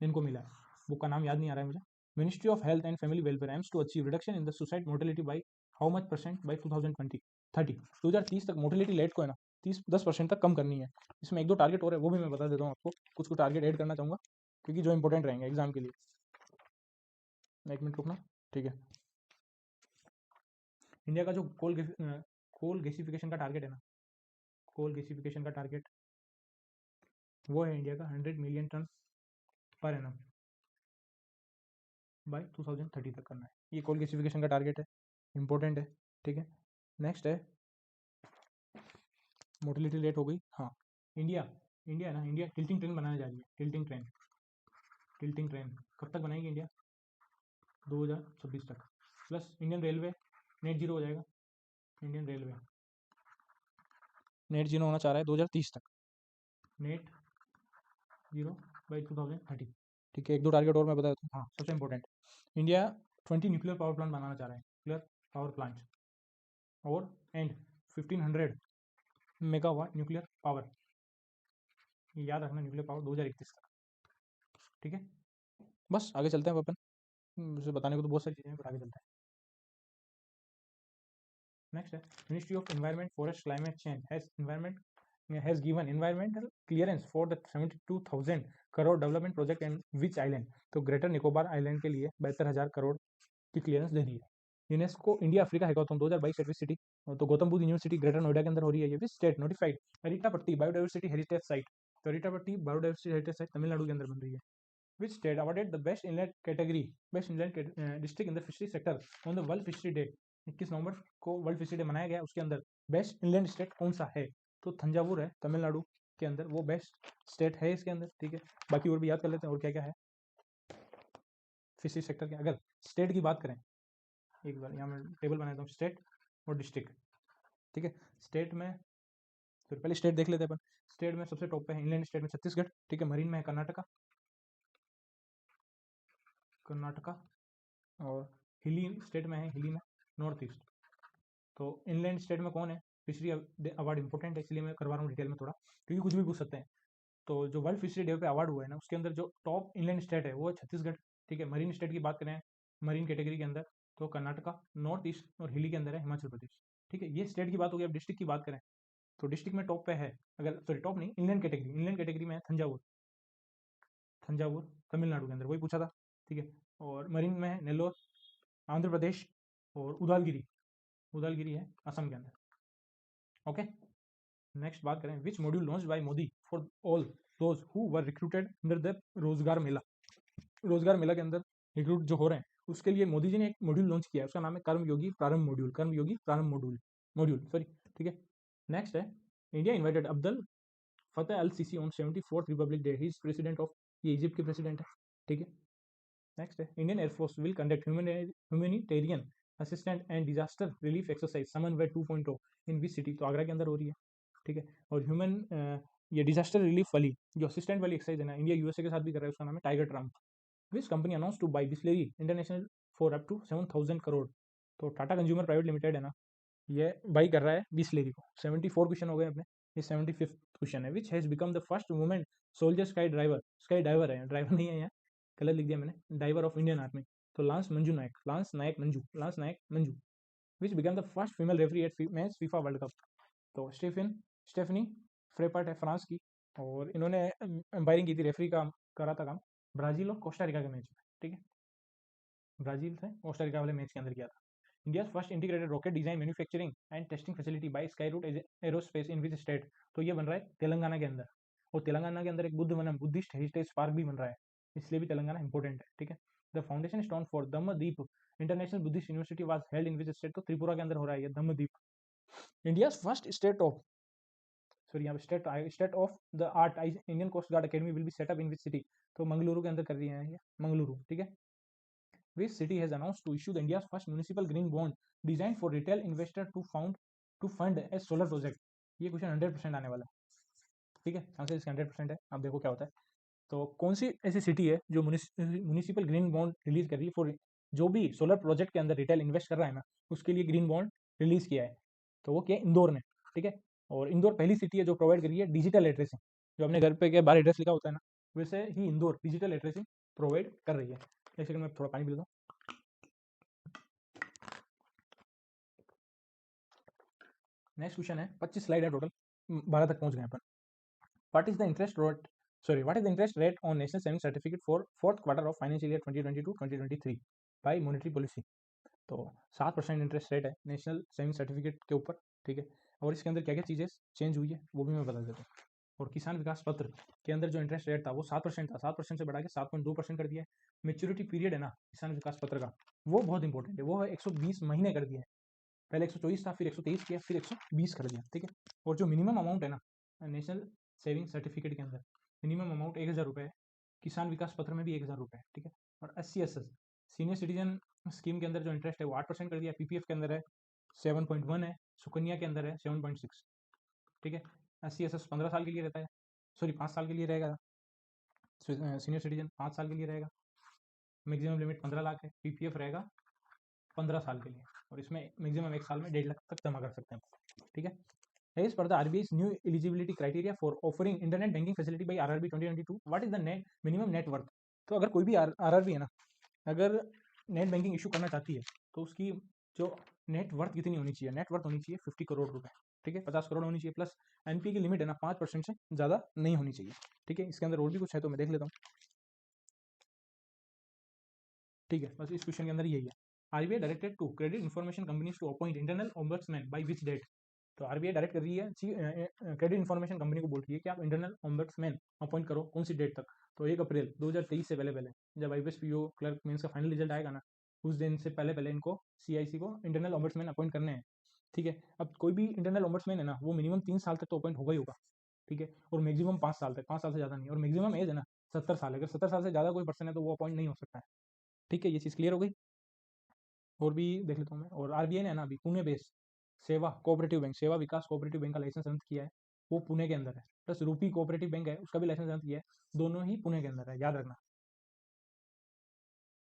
इनको मिला है, बुक का नाम याद नहीं आ रहा है मुझे। Ministry of health and family welfare aims to achieve reduction in the suicide mortality by how much percent by 2030 तक मोर्टेलिटी रेट को है ना 10% तक कम करनी है। इसमें एक दो टारगेट और है, वो भी मैं बता देता हूँ आपको, कुछ कुछ टारगेट ऐड करना चाहूँगा क्योंकि जो इंपॉर्टेंट रहेंगे एग्जाम के लिए। एक मिनट रुकना, ठीक है। इंडिया का जो कोल गैसिफिकेशन का टारगेट है ना, कोल गैसिफिकेशन का टारगेट वो है इंडिया का 100 million ton per annum by 2030 तक करना है। ये कोल गैसिफिकेशन का टारगेट है, इंपॉर्टेंट है, ठीक है। नेक्स्ट है मोटिलिटी रेट हो गई। हाँ, इंडिया इंडिया है ना, इंडिया टिल्टिंग ट्रेन बनाने जा रही है, टिल्टिंग ट्रेन कब तक बनाएगी इंडिया? 2026 तक। Plus Indian railway net zero हो जाएगा, इंडियन रेलवे नेट जीरो होना चाह रहा है 2030 तक, नेट जीरो बाई 2030, ठीक है। एक दो टारगेट और मैं बता देता हूँ। हाँ, सबसे important, India 20 nuclear power plant बनाना चाह रहा है, न्यूक्लियर पावर प्लांट, और एंड 1500 मेगावाट न्यूक्लियर पावर, ये याद रखना, न्यूक्लियर पावर 2031 तक, ठीक है। बस आगे चलते हैं अपन, मुझे बताने को तो बहुत सारी चीज़ें हैं पर आगे चलते हैं। नेक्स्ट है ministry of environment forest climate change has given environmental clearance for the 72,000 crore development project in which island? तो ग्रेटर निकोबार आइलैंड के लिए 72,000 करोड़ की क्लियरेंस दे दी है, UNESCO India Africa hackathon 2022 at which city? तो गौतम बुद्ध यूनिवर्सिटी ग्रेटर नोएडा के अंदर हो रही है ये। Which state notified Arittapatti biodiversity heritage site? तो Arittapatti biodiversity heritage site Tamil Nadu के अंदर बन रही है। Which state awarded the best inland category best inland district in the fishery sector on the world fishery day? 21 नवंबर को वर्ल्ड फिशरी डे मनाया गया, उसके अंदर बेस्ट इनलैंड स्टेट कौन सा है? तो थंजावुर है तमिलनाडु के अंदर, वो बेस्ट स्टेट है इसके अंदर। ठीक है, बाकी और भी याद कर लेते हैं और क्या क्या है फिशरी सेक्टर के। अगर स्टेट की बात करें, एक बार यहाँ मैं टेबल बनाता हूँ, स्टेट और डिस्ट्रिक्ट। ठीक है, स्टेट में फिर पहले स्टेट देख लेते हैं अपन। स्टेट में सबसे टॉप पे है इंलैंड स्टेट में छत्तीसगढ़। ठीक है, मरीन में है कर्नाटका, और हिली स्टेट में है, हिली में नॉर्थ ईस्ट। तो इनलैंड स्टेट में कौन है? फिशरी अवार्ड इंपॉर्टेंट है, इसलिए मैं करवा रहा हूँ डिटेल में थोड़ा, क्योंकि कुछ भी पूछ सकते हैं। तो जो वर्ल्ड फिशरी डे पे अवार्ड हुआ है ना, उसके अंदर जो टॉप इनलैंड स्टेट है वो है छत्तीसगढ़। ठीक है, मरीन स्टेट की बात करें, मरीन कैटेगरी के अंदर, तो कर्नाटका, नॉर्थ ईस्ट और हिली के अंदर है हिमाचल प्रदेश। ठीक है, ये स्टेट की बात हो गई। अब डिस्ट्रिक्ट की बात करें, तो डिस्ट्रिक्ट में टॉप पे है, अगर सॉरी टॉप नहीं, इनलैंड कैटेगरी में है तंजावुर। तमिलनाडु के अंदर, वही पूछा था। ठीक है, और मरीन में है नेल्लोर आंध्र प्रदेश, और उदालगिरी है असम के अंदर। ओके, नेक्स्ट बात करें, which module launch by Modi for all those who were recruited under the Rozgar Mela? रोजगार मेला के अंदर रिक्रूट जो हो रहे हैं, उसके लिए मोदी जी ने एक मॉड्यूल लॉन्च किया है, उसका नाम है कर्मयोगी प्रारंभ मॉड्यूल। कर्मयोगी प्रारंभ मॉड्यूल सॉरी। ठीक है, नेक्स्ट है, India invited Abdel Fattah al Sisi on 74th republic day, he is president of, ये इजिप्ट के प्रेसिडेंट है। ठीक है, नेक्स्ट है, Indian air force will conduct humanitarian assistant and disaster relief exercise Samanvay 2.0 in which city? तो आगरा के अंदर हो रही है। ठीक है, और ये डिजास्टर रिलीफ वाली जो असिस्टेंट वाली एक्सरसाइज है ना, इंडिया यूएसए के साथ भी कर रहा है, उसका नाम है tiger triumph. Which company announce to buy Bisleri international for up to 7,000 crore? तो टाटा कंज्यूमर प्राइवेट लिमिटेड है ना, ये बाई कर रहा है बिस्लेरी को। 74 क्वेश्चन हो गए अपने, ये 75th क्वेश्चन है। Which has become the first women soldier sky diver है, ड्राइवर नहीं है यहाँ, गलत लिख दिया मैंने, डाइवर ऑफ इंडियन आर्मी। तो lance Naik Manju. Which become the first female referee at match FIFA world cup? तो स्टेफनी फ्रेपर्ट है फ्रांस की, और इन्होंने एम्पायरिंग की थी, रेफरी का करा था काम ब्राजील और कोस्टारिका के मैच में। ठीक है, ब्राजील से कोस्टारिका वाले मैच के अंदर किया था। India first integrated rocket design manufacturing and testing facility by sky route aerospace in which state? तो ये बन रहा है तेलंगाना के अंदर, और तेलंगाना के अंदर एक बुद्धिस्ट हेरिटेज पार्क भी बन रहा है, इसलिए भी तेलंगाना इंपॉर्टेंट है। ठीक है, the foundation stone for Dhammadipa international Buddhist university was held in which state? तो त्रिपुरा के अंदर हो रहा है ये Dhammadipa. India first state of, sorry यहाँ पे state of the art Indian coast guard academy will be set up in which city? तो मंगलुरु के अंदर कर रही है ये, मंगलुरु। ठीक है, which city has announced to issue the India's first municipal green bond designed for retail investor to fund a solar project? ये क्वेश्चन 100% आने वाला है। ठीक है, चांसेस इसके 100% है, अब देखो क्या होता है। तो कौन सी ऐसी सिटी है जो म्यूनिसिपल ग्रीन बॉन्ड रिलीज कर रही है फॉर, जो भी सोलर प्रोजेक्ट के अंदर रिटेल इन्वेस्ट कर रहा है ना, उसके लिए ग्रीन बॉन्ड रिलीज किया है? तो वो क्या है, इंदौर ने। ठीक है, और इंदौर पहली सिटी है जो प्रोवाइड कर रही है डिजिटल लिटरेसी, जो अपने घर पे के बाहर एड्रेस लिखा होता है ना, वैसे ही इंदौर डिजिटल लिटरेसी प्रोवाइड कर रही है। एक सेकंड में थोड़ा पानी पी लेता हूँ। नेक्स्ट क्वेश्चन है, 25 स्लाइड है टोटल, 12 तक पहुंच गए अपन। What is the interest rate on national saving certificate for fourth quarter of financial year 2022-2023 by monetary policy? तो 7% इंटरेस्ट रेट है नेशनल सेविंग सर्टिफिकेट के ऊपर। ठीक है, और इसके अंदर क्या क्या चीज़ें चेंज हुई है वो भी मैं बता देता हूँ। और किसान विकास पत्र के अंदर जो इंटरेस्ट रेट था वो 7% था, 7% से बढ़ा के 7.2% कर दिया है। मेच्योरिटी पीरियड है ना किसान विकास पत्र का, वो बहुत इंपॉर्टेंट है, वो है 120 महीने कर दिया है। पहले 124 था, फिर 123 किया, फिर 120 कर दिया। ठीक है, और जो मिनिमम अमाउंट है ना नेशनल सेविंग सर्टिफिकेट के अंदर, मिनिमम अमाउंट 1,000 रुपये है, किसान विकास पत्र में भी 1,000 रुपये है। ठीक है, और SC/SS सीनियर सिटीजन स्कीम के अंदर जो इंटरेस्ट है वो 8% कर दिया, PPF के अंदर है 7.1 है, सुकन्या के अंदर है 7.6। ठीक है, SC/SS 15 साल के लिए रहता है, सॉरी 5 साल के लिए रहेगा, सीनियर सिटीजन 5 साल के लिए रहेगा, मैक्सिमम लिमिट 15 लाख है, PPF रहेगा 15 साल के लिए, और इसमें मैक्सिमम 1 साल में 1.5 लाख तक जमा कर सकते हैं। ठीक है, as per the RBI's new eligibility criteria for offering internet banking facility by RRB 2022, what is the net minimum net worth? तो अगर कोई भी RRB है ना, अगर नेट बैंकिंग इशू करना चाहती है तो उसकी जो नेट वर्थ कितनी होनी चाहिए? नेट वर्थ होनी चाहिए 50 करोड़ रुपए। ठीक है, 50 करोड़ होनी चाहिए, प्लस NPA की लिमिट है ना 5% से ज़्यादा नहीं होनी चाहिए। ठीक है, इसके अंदर और भी कुछ है तो मैं देख लेता हूँ। ठीक है, बस इस क्वेश्चन के अंदर यही है। RBI directed to credit information companies to appoint internal ombudsman by which date. तो आरबीआई डायरेक्ट कर रही है क्रेडिट इन्फॉर्मेशन कंपनी को, बोल रही है कि आप इंटरनल ओम्बड्समैन अपॉइंट करो, कौन सी डेट तक। तो 1 अप्रैल 2023 से पहले पहले, जब आईपीएस क्लर्क मेंस का फाइनल रिजल्ट आएगा ना, उस दिन से पहले पहले इनको सीआईसी को इंटरनल ओम्बड्समैन अपॉइंट करने हैं। ठीक है, अब कोई भी इंटरनल ओम्बड्समैन है ना, वो मिनिमम 3 साल तक तो अपॉइंट होगा ही होगा। ठीक है, और मैक्सिमम 5 साल तक, 5 साल से ज़्यादा नहीं। और मैक्सिमम एज है ना 70 साल, अगर 70 साल से ज़्यादा कोई पर्सन है तो वो अपॉइंट नहीं हो सकता है। ठीक है, ये चीज़ क्लियर हो गई। और भी देख लेता हूँ मैं। और आरबीआई ने ना अभी पुणे बेस्ड सेवा कोऑपरेटिव बैंक, सेवा विकास कोऑपरेटिव बैंक का लाइसेंस रद्द किया है, वो पुणे के अंदर है। प्लस रूपी कोऑपरेटिव बैंक है, उसका भी लाइसेंस रद्द किया है, दोनों ही पुणे के अंदर है, याद रखना।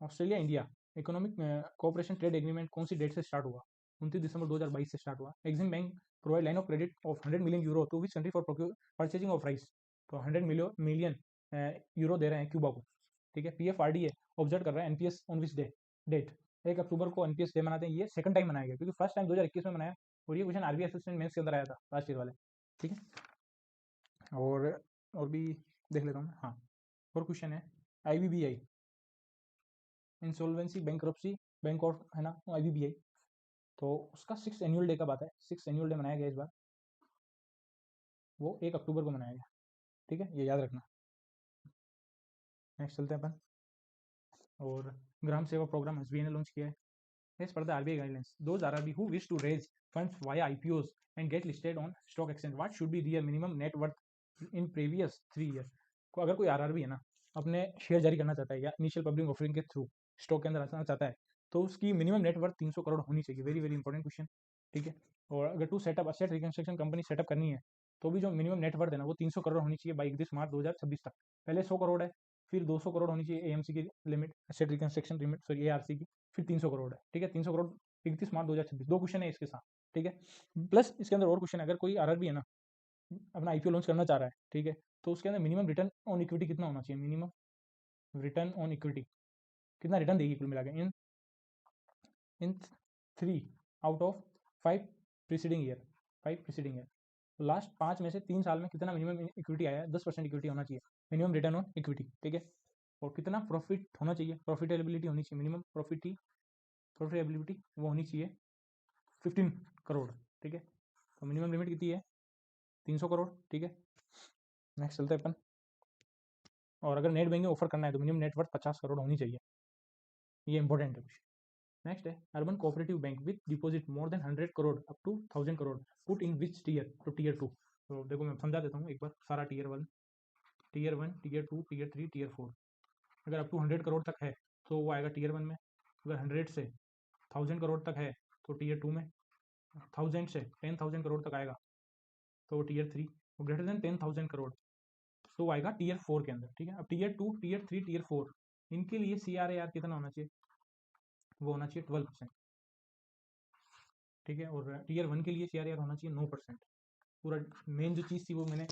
Australia India economic cooperation trade agreement कौन सी डेट से स्टार्ट हुआ? 29 दिसंबर 2022 से स्टार्ट हुआ। EXIM bank provide line of credit of 100 million euro to which country for purchasing of rice. तो 100 मिलियन यूरो दे रहे हैं क्यूबा को। ठीक है, पीएफआरडीए ऑब्जर्व कर रहा है एनपीएस ऑन विच डेट। 1 अक्टूबर को एनपीएस डे मनाते हैं। ये सेकंड टाइम मनाया गया, क्योंकि फर्स्ट टाइम 2021 में मनाया, और ये क्वेश्चन आरबीआई असिस्टेंट मेंस के अंदर आया था लास्ट ईयर वाले। ठीक है, और भी देख लेता हूँ। हाँ, और क्वेश्चन है IBBI insolvency bankruptcy bank of, है ना, आईबीबीआई। तो उसका 6 एनुअल डे कब आता है? 6 एनुअल डे मनाया गया इस बार, वो 1 अक्टूबर को मनाया गया। ठीक है, ये याद रखना। नेक्स्ट चलते हैं अपन। और ग्राम सेवा प्रोग्राम एसबीआई ने लॉन्च किया है। As per the RBI guidelines, those RRB who wish to raise funds via IPOs and get listed on stock exchange, what should be their minimum net worth in previous 3 years? को अगर कोई RRB है ना, अपने share जारी करना चाहता है या इनिशियल पब्लिक ऑफरिंग के थ्रू स्टॉक के अंदर आना चाहता है, तो उसकी मिनिमम नेटवर्थ 300 करोड़ होनी चाहिए। Very very important question. ठीक है, और अगर to setup asset reconstruction company setup करनी है, तो भी जो मिनिमम नेटवर्थ है ना, वो 300 करोड़ होनी चाहिए बाई 31 मार्च 2026 तक। पहले 100 करोड़ है, फिर 200 करोड़ होनी चाहिए एएमसी की limit, asset reconstruction limit, sorry ARC की, फिर 300 करोड़ है। ठीक है, 300 करोड़ 31 मार्च 2026। 2 क्वेश्चन है इसके साथ। ठीक है, प्लस इसके अंदर और क्वेश्चन है, अगर कोई आरआरबी है ना, अपना आईपीओ लॉन्च करना चाह रहा है, ठीक है, तो उसके अंदर मिनिमम रिटर्न ऑन इक्विटी कितना होना चाहिए? मिनिमम रिटर्न ऑन इक्विटी कितना रिटर्न देगी कुल मिला के इन 3 out of 5 preceding year, 5 preceding year. तो लास्ट 5 में से 3 साल में कितना मिनिमम इक्विटी आया है? 10% इक्विटी होना चाहिए, मिनिमम रिटर्न ऑन इक्विटी। ठीक है, और कितना प्रॉफिट होना चाहिए? प्रॉफिटेबिलिटी होनी चाहिए, मिनिमम प्रॉफिटेबिलिटी वो होनी चाहिए 15 करोड़। ठीक है, तो मिनिमम लिमिट कितनी है? 300 करोड़। ठीक है, नेक्स्ट चलते हैं अपन। और अगर नेट बैंकिंग ऑफर करना है तो मिनिमम नेटवर्थ 50 करोड़ होनी चाहिए, ये इंपॉर्टेंट है कुछ। नेक्स्ट है urban cooperative bank with deposit more than 100 crore up to 1000 crore put in which tier? तो टीयर 2। तो देखो मैं समझा देता हूँ एक बार सारा tier 1, tier 1, tier 2, tier 3, tier 4। अगर अप टू 100 करोड़ तक है तो वो आएगा टीयर 1 में। अगर 100 से 1000 करोड़ तक है तो टीयर 2 में। 1000 से 10,000 करोड़ तक आएगा तो टीयर 3। और ग्रेटर देन 10,000 करोड़ तो आएगा टीयर 4 के अंदर। ठीक है, अब टीयर 2, टीयर 3, टीयर 4 इनके लिए CRAR कितना होना चाहिए? वो होना चाहिए 12%। ठीक है, और टीयर 1 के लिए CRAR होना चाहिए 9%। पूरा मेन जो चीज़ थी वो मैंने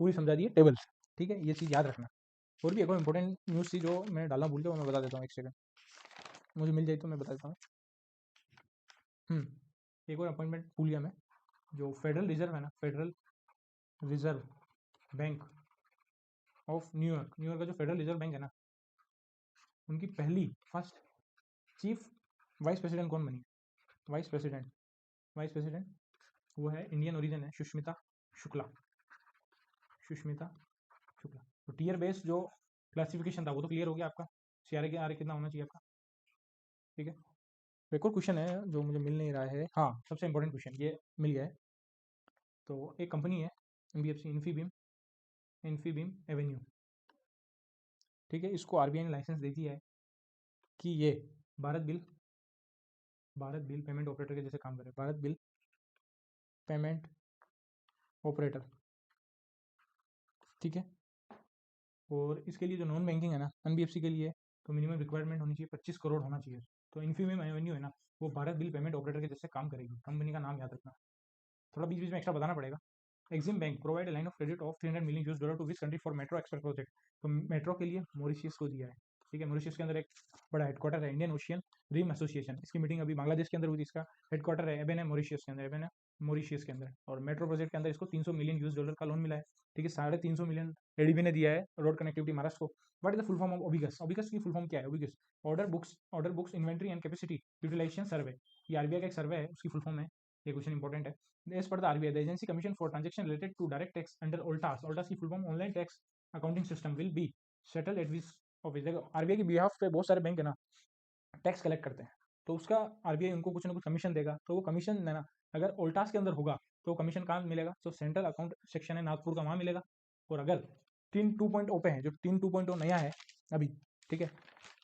पूरी समझा दी है टेबल से। ठीक है, ये चीज़ याद रखना। और भी एक और इंपॉर्टेंट न्यूज़ थी जो मैं डालना भूल गया, वो मैं बता देता हूँ, एक सेकंड मुझे मिल जाए तो मैं बता देता हूँ। एक और अपॉइंटमेंट भूल गया मैं, जो फेडरल रिजर्व है ना, federal reserve bank of New York, New York का जो फेडरल रिजर्व बैंक है ना, उनकी पहली फर्स्ट चीफ वाइस प्रेसिडेंट कौन बनी? वाइस प्रेसिडेंट वो है इंडियन ओरिजिन है, सुष्मिता शुक्ला। तो टीयर बेस्ड जो क्लासिफिकेशन था वो तो क्लियर हो गया आपका। CRAR कितना होना चाहिए आपका? ठीक है, एक और क्वेश्चन है जो मुझे मिल नहीं रहा है। हाँ, सबसे इंपॉर्टेंट क्वेश्चन ये मिल गया है। तो एक कंपनी है NBFC, इन्फीबीम एवेन्यू। ठीक है, इसको आरबीआई ने लाइसेंस दे दिया है कि ये भारत बिल पेमेंट ऑपरेटर के जैसे काम करे। Bharat bill payment operator. ठीक है, और इसके लिए जो नॉन बैंकिंग है ना NBFC के लिए, तो मिनिमम रिक्वायरमेंट होनी चाहिए 25 करोड़ होना चाहिए। तो इन्फीबीम एवेन्यू है ना, वो भारत बिल पेमेंट ऑपरेटर के जैसे काम करेगी। कंपनी का नाम याद रखना, थोड़ा बीच बीच में एक्स्ट्रा बताना पड़ेगा। EXIM bank provide line of credit of $300 million to which country for metro express project. तो मेट्रो के लिए मॉरिशियस को दिया है। ठीक है, मॉरिशियस के अंदर एक बड़ा हेडक्वार्टर है, इंडियन ओशियन रिम एसोसिएशन। इसकी मीटिंग अभी बांग्लादेश के अंदर हुई थी। इसका हेडक्वार्टर है एबेन है, मॉरिशियस के अंदर एबेन है। मॉरिशियस के अंदर, और मेट्रो प्रोजेक्ट के अंदर इसको 300 मिलियन यूएस डॉलर का लोन मिला है। ठीक है, 350 मिलियन एडीबी ने दिया है रोड कनेक्टिविटी महाराष्ट्र को। What is the full form of OBICUS? OBICUS की फुल फॉर्म क्या है? OBICUS order books inventory and capacity utilisation survey. ये आरबीआई का एक सर्वे है, उसकी फुल फॉर्म है। ये क्वेश्चन इंपॉर्टेंट है। As per the RBI, the agency commission for transaction related to direct tax under OLTAS, OLTAS की full form online tax accounting system, will be settle at which office. देखो RBI के behalf पे बहुत सारे bank है ना tax collect करते हैं, तो उसका आरबीआई उनको कुछ ना कुछ कमीशन देगा, तो वो कमीशन है ना अगर ओल्टास के अंदर होगा तो कमीशन कहाँ मिलेगा? तो सेंट्रल अकाउंट सेक्शन है नागपुर का, वहाँ मिलेगा। और अगर टीन 2.0 पे है, जो टीन 2.0 नया है अभी, ठीक है,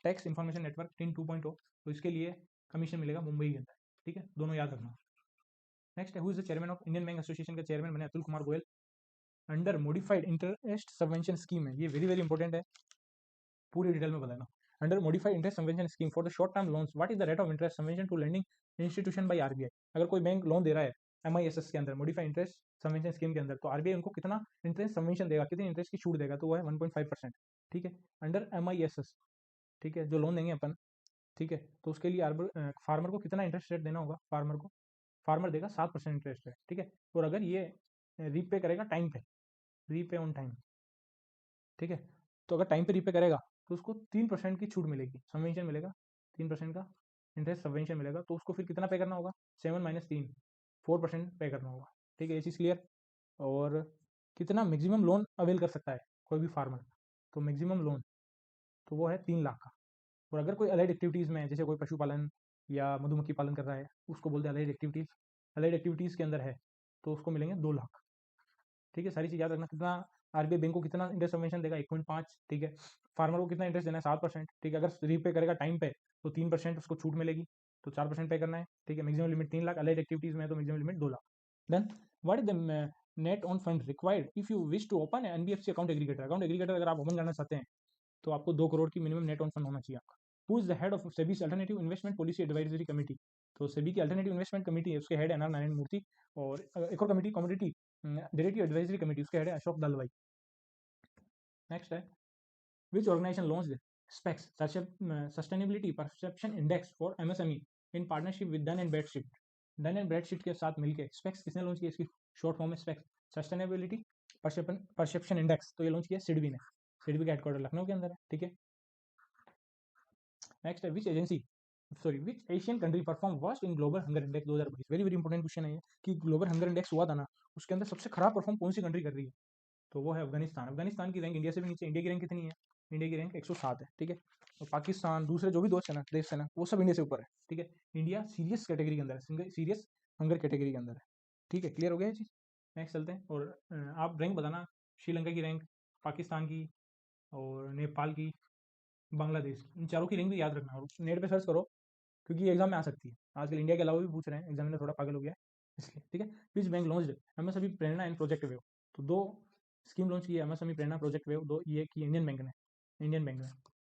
टैक्स इन्फॉर्मेशन नेटवर्क टीन 2.0, तो इसके लिए कमीशन मिलेगा मुंबई के अंदर। ठीक है, दोनों याद रखना। नेक्स्ट है, who is the chairman of Indian bank association का चेयरमैन बने Atul Kumar Goyal under modified interest subvention scheme है। ये वेरी वेरी इंपॉर्टेंट है, पूरी डिटेल में बताना। Under modified interest subvention scheme for the short term loans, what is the rate of interest subvention to lending institution by RBI? अगर कोई bank loan दे रहा है एमआईएसएस के अंदर, मॉडिफाइड इंटरेस्ट सबवेंशन स्कीम के अंदर, तो आरबीआई उनको कितना इंटरेस्ट सबवेंशन देगा, कितनी इंटरेस्ट की छूट देगा? तो वो है 1.5%। ठीक है, अंडर एमआईएसएस, ठीक है, जो लोन देंगे अपन, ठीक है, तो उसके लिए फार्मर को कितना इंटरेस्ट रेट देना होगा? फार्मर देगा 7% इंटरेस्ट रेट। ठीक है, और अगर ये रीपे करेगा टाइम पे, रीपे ऑन टाइम, ठीक है, तो अगर टाइम पे रीपे करेगा तो उसको 3% की छूट मिलेगी, सबवेंशन मिलेगा, 3% का इंटरेस्ट सबवेंशन मिलेगा। तो उसको फिर कितना पे करना होगा? 7 - 3, 4% पे करना होगा। ठीक है, ये चीज़ क्लियर। और कितना मैक्सिमम लोन अवेल कर सकता है कोई भी फार्मर? तो मैक्सिमम लोन तो वो है 3 लाख का। और अगर कोई अलाइड एक्टिविटीज़ में, जैसे कोई पशुपालन या मधुमक्खी पालन कर रहा है, उसको बोलते हैं अलाइड एक्टिविटीज़, अलाइड एक्टिविटीज़ के अंदर है, तो उसको मिलेंगे 2 लाख। ठीक है, सारी चीज़ याद रखना। कितना आरबीआई बैंक को कितना इंटरेस्ट सबवेंशन देगा? 1.5। ठीक है, फार्मर को कितना इंटरेस्ट देना है? 7%। ठीक है, अगर रीपे करेगा टाइम पे तो 3% उसको छूट मिलेगी, तो 4% पे करना है। ठीक है, maximum limit 3 lakh, allied activities में तो maximum limit 2 lakh. Then what is the net owned fund required if you wish to open NBFC account aggregator अगर आप ओपन करना चाहते हैं तो आपको 2 करोड़ की मिनिमम नेट ऑन फंड होना चाहिए आपका। Who is the head of SEBI's alternative investment policy advisory committee? तो सेबी की अल्टरनेटिव इन्वेस्टमेंट कमेटी है, उसके हेड है नारायण मूर्ति। और एक और committee, commodity derivative advisory committee, उसके हेड है अशोक दलवाई। नेक्स्ट है, which organisation launched SPECS sustainability perception index for MSME in partnership with Dun and Bradstreet? Dun and Bradstreet के साथ मिलकर स्पेक्स किसने लॉन्च किया? इसकी शॉर्ट फॉर्म है स्पेक्स, सस्टेनेबिलिटी परसेप्शन इंडेक्स। तो ये लॉन्च किया सिडबी ने, सिडबी का हेडक्वार्टर लखनऊ के अंदर है। ठीक है, नेक्स्ट है, which Asian country perform worst in global hunger index 2022? Very very important question है ये, कि ग्लोबल हंगर इंडेक्स हुआ था ना, उसके अंदर सबसे खराब परफॉर्म कौन सी कंट्री कर रही है? तो वो है अफगानिस्तान। अफगानिस्तान की रैंक इंडिया से भी नीचे। इंडिया की रैंक कितनी है? इंडिया की रैंक 107 है। ठीक है, और पाकिस्तान, दूसरे जो भी दोस्त है ना, देश है ना, वो सब इंडिया से ऊपर है। ठीक है, इंडिया सीरियस कैटेगरी के अंदर है, सीरियस हंगर कैटेगरी के अंदर है। ठीक है, क्लियर हो गया ये चीज़। नेक्स्ट चलते हैं, और आप रैंक बताना, श्रीलंका की रैंक, पाकिस्तान की, और नेपाल की, बांग्लादेश की, इन चारों की रैंक भी याद रखना और नेट पे सर्च करो, क्योंकि ये एग्जाम में आ सकती है। आजकल इंडिया के अलावा भी पूछ रहे हैं, एग्जामिनर थोड़ा पागल हो गया है इसलिए। ठीक है, which bank launched MSME Prerna and project wave? तो 2 स्कीम लॉन्च की है, एमएसएमई प्रेरणा, प्रोजेक्ट वेव, दो ये की इंडियन बैंक ने।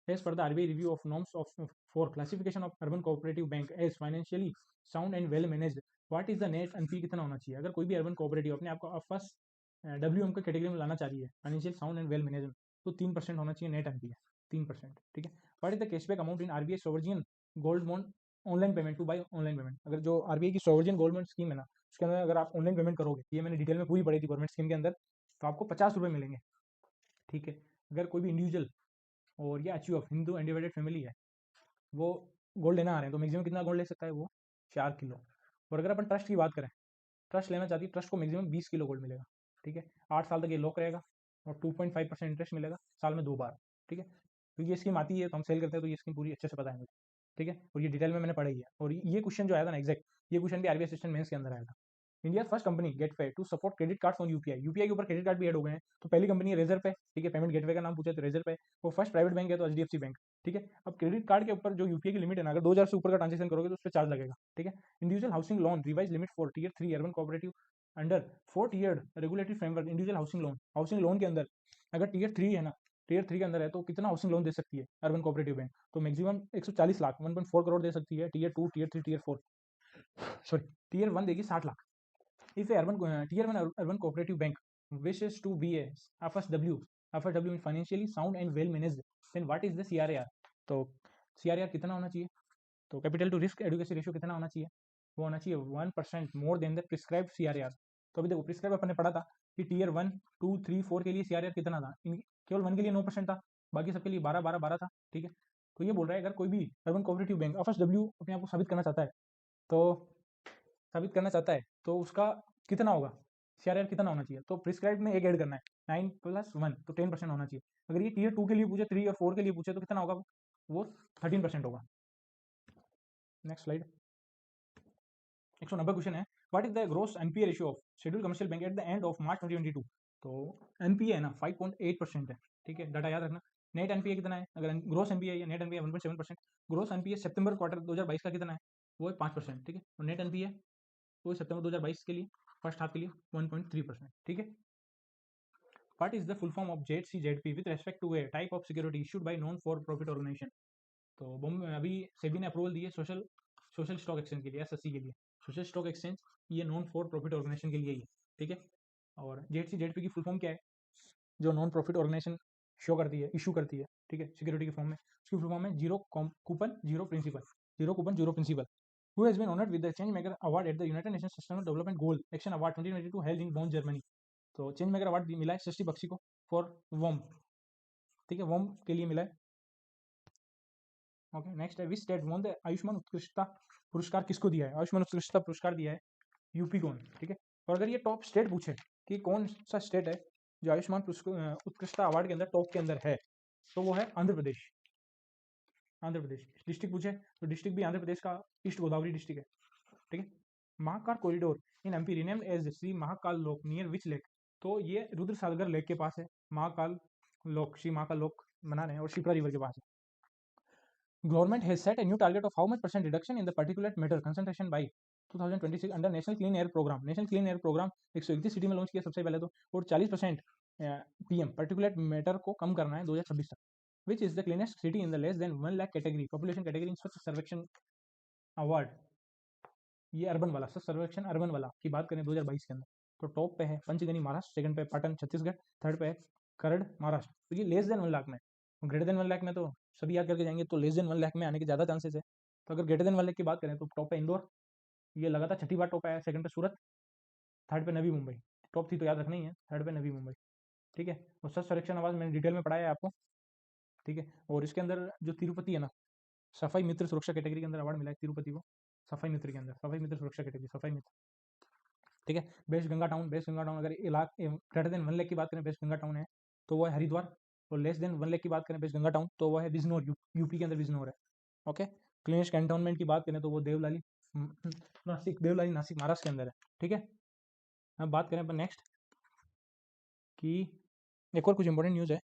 As per the RBI review of norms of for classification of urban cooperative bank as financially sound and well managed, what is the net NPA कितना होना चाहिए? अगर कोई भी अर्बन कोऑपरेटिव अपने आपको फर्स्ट डब्ल्यूएम के कैटेगरी में लाना चाह रही है, financial sound and well management, तो 3% होना चाहिए नेट एनपी है, 3%। ठीक है, what is the cashback amount in RBI sovereign gold bond online payment to buy online payment? अगर जो आरबीआई की सोवर्जियन गोल्ड बॉन्ड स्कीम है ना, उसके अंदर अगर आप ऑनलाइन पेमेंट करोगे, ये मैंने डिटेल में पूरी पढ़ी थी गवर्नमेंट स्कीम के अंदर, तो आपको 50 रुपये मिलेंगे। ठीक है, अगर कोई भी इंडिविजुअल और या एचयूएफ हिंदू अनडिवाइडेड फैमिली है, वो गोल्ड लेना आ रहे हैं, तो मैक्सिमम कितना गोल्ड ले सकता है? वो 4 किलो। और अगर अपन ट्रस्ट की बात करें, ट्रस्ट लेना चाहती है, ट्रस्ट को मैक्सिमम 20 किलो गोल्ड मिलेगा। ठीक है, 8 साल तक ये लॉक रहेगा और 2.5% इंटरेस्ट मिलेगा साल में 2 बार। ठीक है, तो ये स्कीम आती है तो हम सेल करते हैं, तो ये स्कीम पूरी अच्छे से पता है मुझे। ठीक है, और ये डिटेल में मैंने पढ़ाई है। और ये क्वेश्चन जो आया था ना एग्जैक्ट, ये क्वेश्चन भी आरबीआई असिस्टेंट मेंस के अंदर आया था। India first company gateway to support credit cards on UPI, UPI के ऊपर क्रेडिट कार्ड भी ऐड हो गए हैं। तो पहली कंपनी है रेजर पे। ठीक है, पेमेंट गेटवे का नाम पूछा तो रेजर पे। वो फर्स्ट प्राइवेट बैंक है तो एचडीएफसी बैंक। ठीक है, अब क्रेडिट कार्ड के ऊपर जो यूपीआई की लिमिट है ना, अगर 2000 से ऊपर का ट्रांजेक्शन करोगे तो उस पर चार्ज लगेगा। ठीक है, individual housing loan revise limit for tier 3 urban cooperative under 4 tier regulatory framework. Individual housing loan के अंदर अगर टीयर 3 है ना, टीयर 3 के अंदर है तो कितना हाउसिंग लोन दे सकती है अर्बन कोऑपरेटिव बैंक? तो मैक्सिमम 140 लाख, 1.4 करोड़ दे सकती है। Tier 2, tier 3, tier 4, sorry, tier 1 देगी 60 lakh. If a tier 1 urban cooperative bank wishes to be a FSW in financially sound and well managed, then what is the CRAR? तो CRAR कितना होना चाहिए? तो capital to risk adequacy ratio कितना होना चाहिए? वो होना चाहिए 1% more than the prescribed CRAR। तो अभी देखो प्रिस्क्राइब अपन ने पढ़ा था कि टीयर 1, 2, 3, 4 के लिए CRAR कितना था, केवल 1 के लिए 9% था, बाकी सबके लिए 12, 12, 12 था। ठीक है, तो ये बोल रहा है अगर कोई भी अर्बन कोऑपरेटिव बैंक FSW अपने आप को साबित करना चाहता है, तो उसका कितना होगा, CRAR कितना होना चाहिए, तो प्रिस्क्राइब में एक ऐड करना है, 9 + 1 तो 10% होना चाहिए। अगर ये टीयर 2 के लिए पूछे, 3 और 4 के लिए पूछे तो कितना होगा, वो 13% होगा। Next slide. 190 क्वेश्चन है, what is the gross NPA ratio of scheduled commercial bank at the end of March 2022। तो NPA है ना 5.8% है। ठीक है, डाटा याद रखना। नेट NPA कितना है, अगर ग्रोस NPA या नेट NPA 1.7%। ग्रोस NPA सितंबर क्वार्टर 2022 का कितना है, वो है 5%। ठीक है, और नेट NPA वो सितंबर 2022 के लिए फर्स्ट हाफ के लिए 1.3%। ठीक है, what is the full form of ZCZP with respect to a type of security issued by non for profit organisation. तो अभी सेबी ने अप्रूवल दी है सोशल स्टॉक एक्सचेंज के लिए, SSC के लिए। सोशल स्टॉक एक्सचेंज ये नॉन फॉर प्रॉफिट ऑर्गेनाइजेशन के लिए ही है। ठीक है, और ZCZP की फुल फॉर्म क्या है, जो नॉन प्रॉफिट ऑर्गेनाइजेशन इशू करती है, ठीक है, सिक्योरिटी के फॉर्म में, उसकी फुल फॉर्म है zero coupon zero principal. Who has been honoured with the change maker award at the United Nations sustainable development goal action award 2022 held in Bonn, Germany. तो change maker award मिला है सृष्टि बख्शी को for warm. ठीक है, warm के लिए मिला है। ओके, नेक्स्ट है, which state won the Ayushman उत्कृष्टता पुरस्कार, किसको दिया है, आयुष्मान उत्कृष्टता पुरस्कार दिया है यूपी को। ठीक है, और अगर ये टॉप स्टेट पूछे कि कौन सा स्टेट है जो आयुष्मान उत्कृष्टता अवार्ड के अंदर टॉप के अंदर है, तो वो है आंध्र प्रदेश। डिस्ट्रिक्ट पूछे तो डिस्ट्रिक्ट भी आंध्र प्रदेश का ईस्ट गोदावरी डिस्ट्रिक्ट है। ठीक है, Mahakal corridor in MP renamed as Shri Mahakal Lok near which lake. तो ये रुद्र सागर लेक के पास है महाकाल लोक, श्री महाकाल लोक बना रहे हैं, और शिप्रा रिवर के पास है। Government has set a new target of how much % reduction in the particulate matter concentration by 2026 under national clean air programme. National clean air programme 131 city में लॉन्च किया सबसे पहले तो, और 40% PM पर्टिकुलेट मैटर को कम करना है 2026 तक। विच is the cleanest city in the less than 1 lakh category population category इन स्वच्छ सर्वेक्षण अवार्ड। ये अर्बन वाला स्वच्छ सर्वेक्षण अर्बन वाला की बात करें 2022 के अंदर, तो टॉप पे है पंचगनी महाराष्ट्र, सेकंड पे पाटन छत्तीसगढ़, थर्ड पे है खरड़ महाराष्ट्र। तो ये लेस देन 1 लाख में, ग्रेटर देन 1 लाख में तो सभी याद करके जाएंगे, तो लेस देन 1 लाख में आने के ज़्यादा चांसेस है। तो अगर ग्रेटर देन 1 लाख की बात करें तो टॉप पे इंदौर, ये लगातार छठी बार टॉप आया, सेकंड पे सूरत, थर्ड पे नवी मुंबई। टॉप 3 तो याद रखना ही है, थर्ड पे नवी मुंबई। ठीक है, और स्वच्छ सर्वेक्षण आवाज मैंने डिटेल में पढ़ाया है आपको। ठीक है, और इसके अंदर जो तिरुपति है ना, सफाई मित्र सुरक्षा कैटेगरी के अंदर अवार्ड मिला है तिरुपति को, सफाई मित्र के अंदर, सफाई मित्र सुरक्षा कैटेगरी, सफाई मित्र। ठीक है, बेस्ट गंगा टाउन अगर ग्रेटर देन 1 लाख की बात करें बेस्ट गंगा टाउन है तो वो है हरिद्वार, और लेस देन 1 लाख की बात करें बेस्ट गंगा टाउन तो वो है बिजनौर, यूपी के अंदर बिजनौर है। ओके, क्लीनेस्ट कैंटोनमेंट की बात करें तो वो देवलाली नासिक महाराष्ट्र के अंदर है। ठीक है, अब बात करें अपन नेक्स्ट कि एक और कुछ इंपॉर्टेंट न्यूज़ है।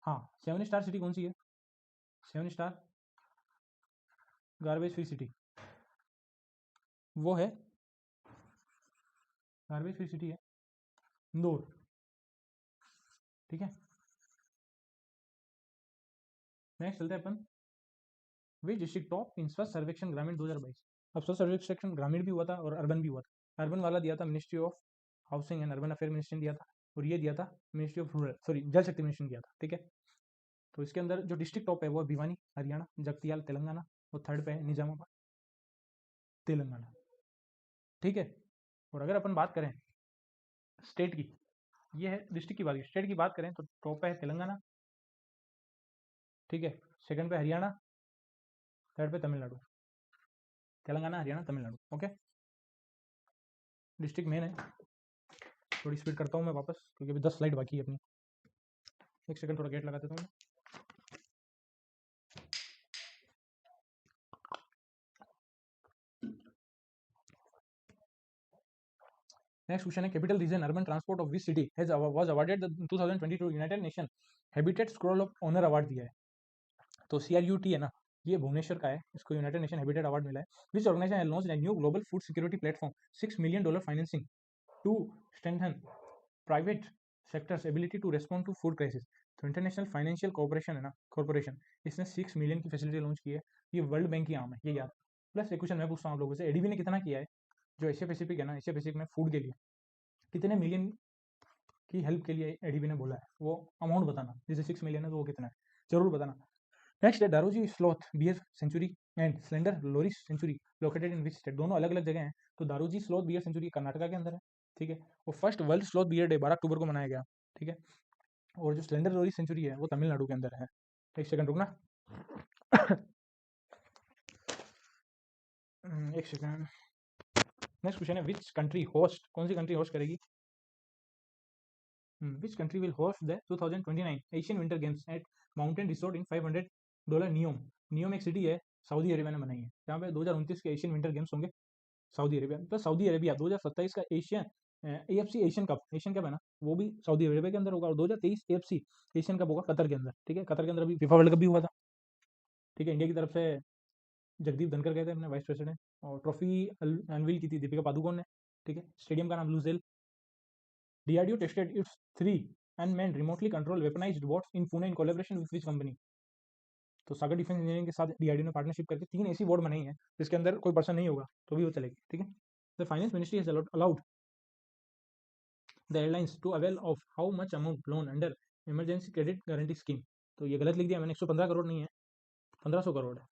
हाँ, 7 स्टार सिटी कौन सी है, 7 स्टार गार्बेज फ्री सिटी, वो है गार्बेज फ्री सिटी है इंदौर। ठीक है, नेक्स्ट चलते हैं अपन, विच डिस्ट्रिक्ट टॉप इन स्वच्छ सर्वेक्षण ग्रामीण 2022। अब स्वच्छ सर्वेक्षण ग्रामीण भी हुआ था और अर्बन भी हुआ था। अर्बन वाला दिया था ministry of housing and urban affair ministry ने दिया था, और ये दिया था मिनिस्ट्री ऑफ जल शक्ति मिनिस्ट्री ने दिया था। ठीक है, तो इसके अंदर जो डिस्ट्रिक्ट टॉप है वो भिवानी हरियाणा, जगतियाल तेलंगाना, और थर्ड पे है निजामाबाद तेलंगाना। ठीक है, और अगर अपन बात करें स्टेट की, ये है डिस्ट्रिक्ट की बात की, स्टेट की बात करें तो टॉप पे है तेलंगाना। ठीक है, सेकंड पे हरियाणा, थर्ड पे Tamil Nadu, Telangana Haryana Tamil Nadu. Okay, district main है। थोड़ी स्पीड करता हूँ मैं वापस क्योंकि अभी 10 स्लाइड बाकी है अपनी। एक सेकंड थोड़ा गेट लगा देता हूँ। नेक्स्ट क्वेश्चन है, capital region urban transport of which city has was awarded the 2022 United Nation habitat scroll of honour award दिया है। तो CRUT है ना, ये भुवनेश्वर का है, इसको यूनाइटेड नेशन हैबिटेट अवार्ड मिला है। Which organisation has launched a new global food security platform $6 million financing to strengthen private sectors ability to respond to food crisis. तो इंटरनेशनल फाइनेंशियल कॉर्पोरेशन है ना, कॉर्पोरेशन, इसने 6 मिलियन की facility launch की है। ये वर्ल्ड बैंक की आम है, ये याद। प्लस एक क्वेश्चन मैं पूछता हूँ आप लोगों से, ADB ने कितना किया है जो एशिया पैसिफिक है ना, एशिया पैसिफिक में फूड के लिए कितने मिलियन की हेल्प के लिए ADB ने बोला है, वो अमाउंट बताना, जैसे 6 मिलियन है तो वो कितना है, जरूर बताना। नेक्स्ट है Daroji sloth bear sanctuary and slender loris sanctuary located in which state, दोनों अलग अलग जगह हैं। तो Daroji sloth bear sanctuary Karnataka के अंदर है, ठीक है। और first world sloth bear day 12 अक्टूबर को मनाया गया, ठीक है। और जो स्लेंडर लोरी सेंचुरी है वो तमिलनाडु के अंदर है। एक सेकंड रुकना। एक सेकंड। नेक्स्ट क्वेश्चन है विच कंट्री होस्ट, कौन सी कंट्री होस्ट करेगी, which country will host the 2029 Asian winter games eight mountain resort in $500 NEOM. NEOM एक सिटी है, सऊदी अरेबिया ने बनाई है, जहाँ पे 2029 के एशियन विंटर गेम्स होंगे सऊदी अरेबिया। तो सऊदी अरेबिया 2027 का एशियन AFC एशियन कप है ना, वो भी सऊदी अरेबिया के अंदर होगा। और 2023 AFC एशियन कप होगा कतर के अंदर, ठीक है। कतर के अंदर अभी फीफा वर्ल्ड कप भी हुआ था, ठीक है। इंडिया की तरफ से जगदीप धनकर गए थे अपने वाइस प्रेसिडेंट, और ट्रॉफी अनवील की थी दीपिका पादुकोण ने, ठीक है। स्टेडियम का नाम लूजेल। DRDO tested it's 3 unmanned remotely control weaponised boats in Pune in collaboration with which company. तो सागर डिफेंस इंजीनियरिंग के साथ DRDO ने पार्टनरशिप करके 3 ऐसी बोर्ड बनाई है जिसके अंदर कोई पर्सन नहीं होगा तो भी वो चलेगी, ठीक है। The finance ministry has allowed the airlines to avail of how much amount loan under emergency credit guarantee scheme. तो ये गलत लिख दिया मैंने, 115 करोड़ नहीं है, 1500 करोड़ है।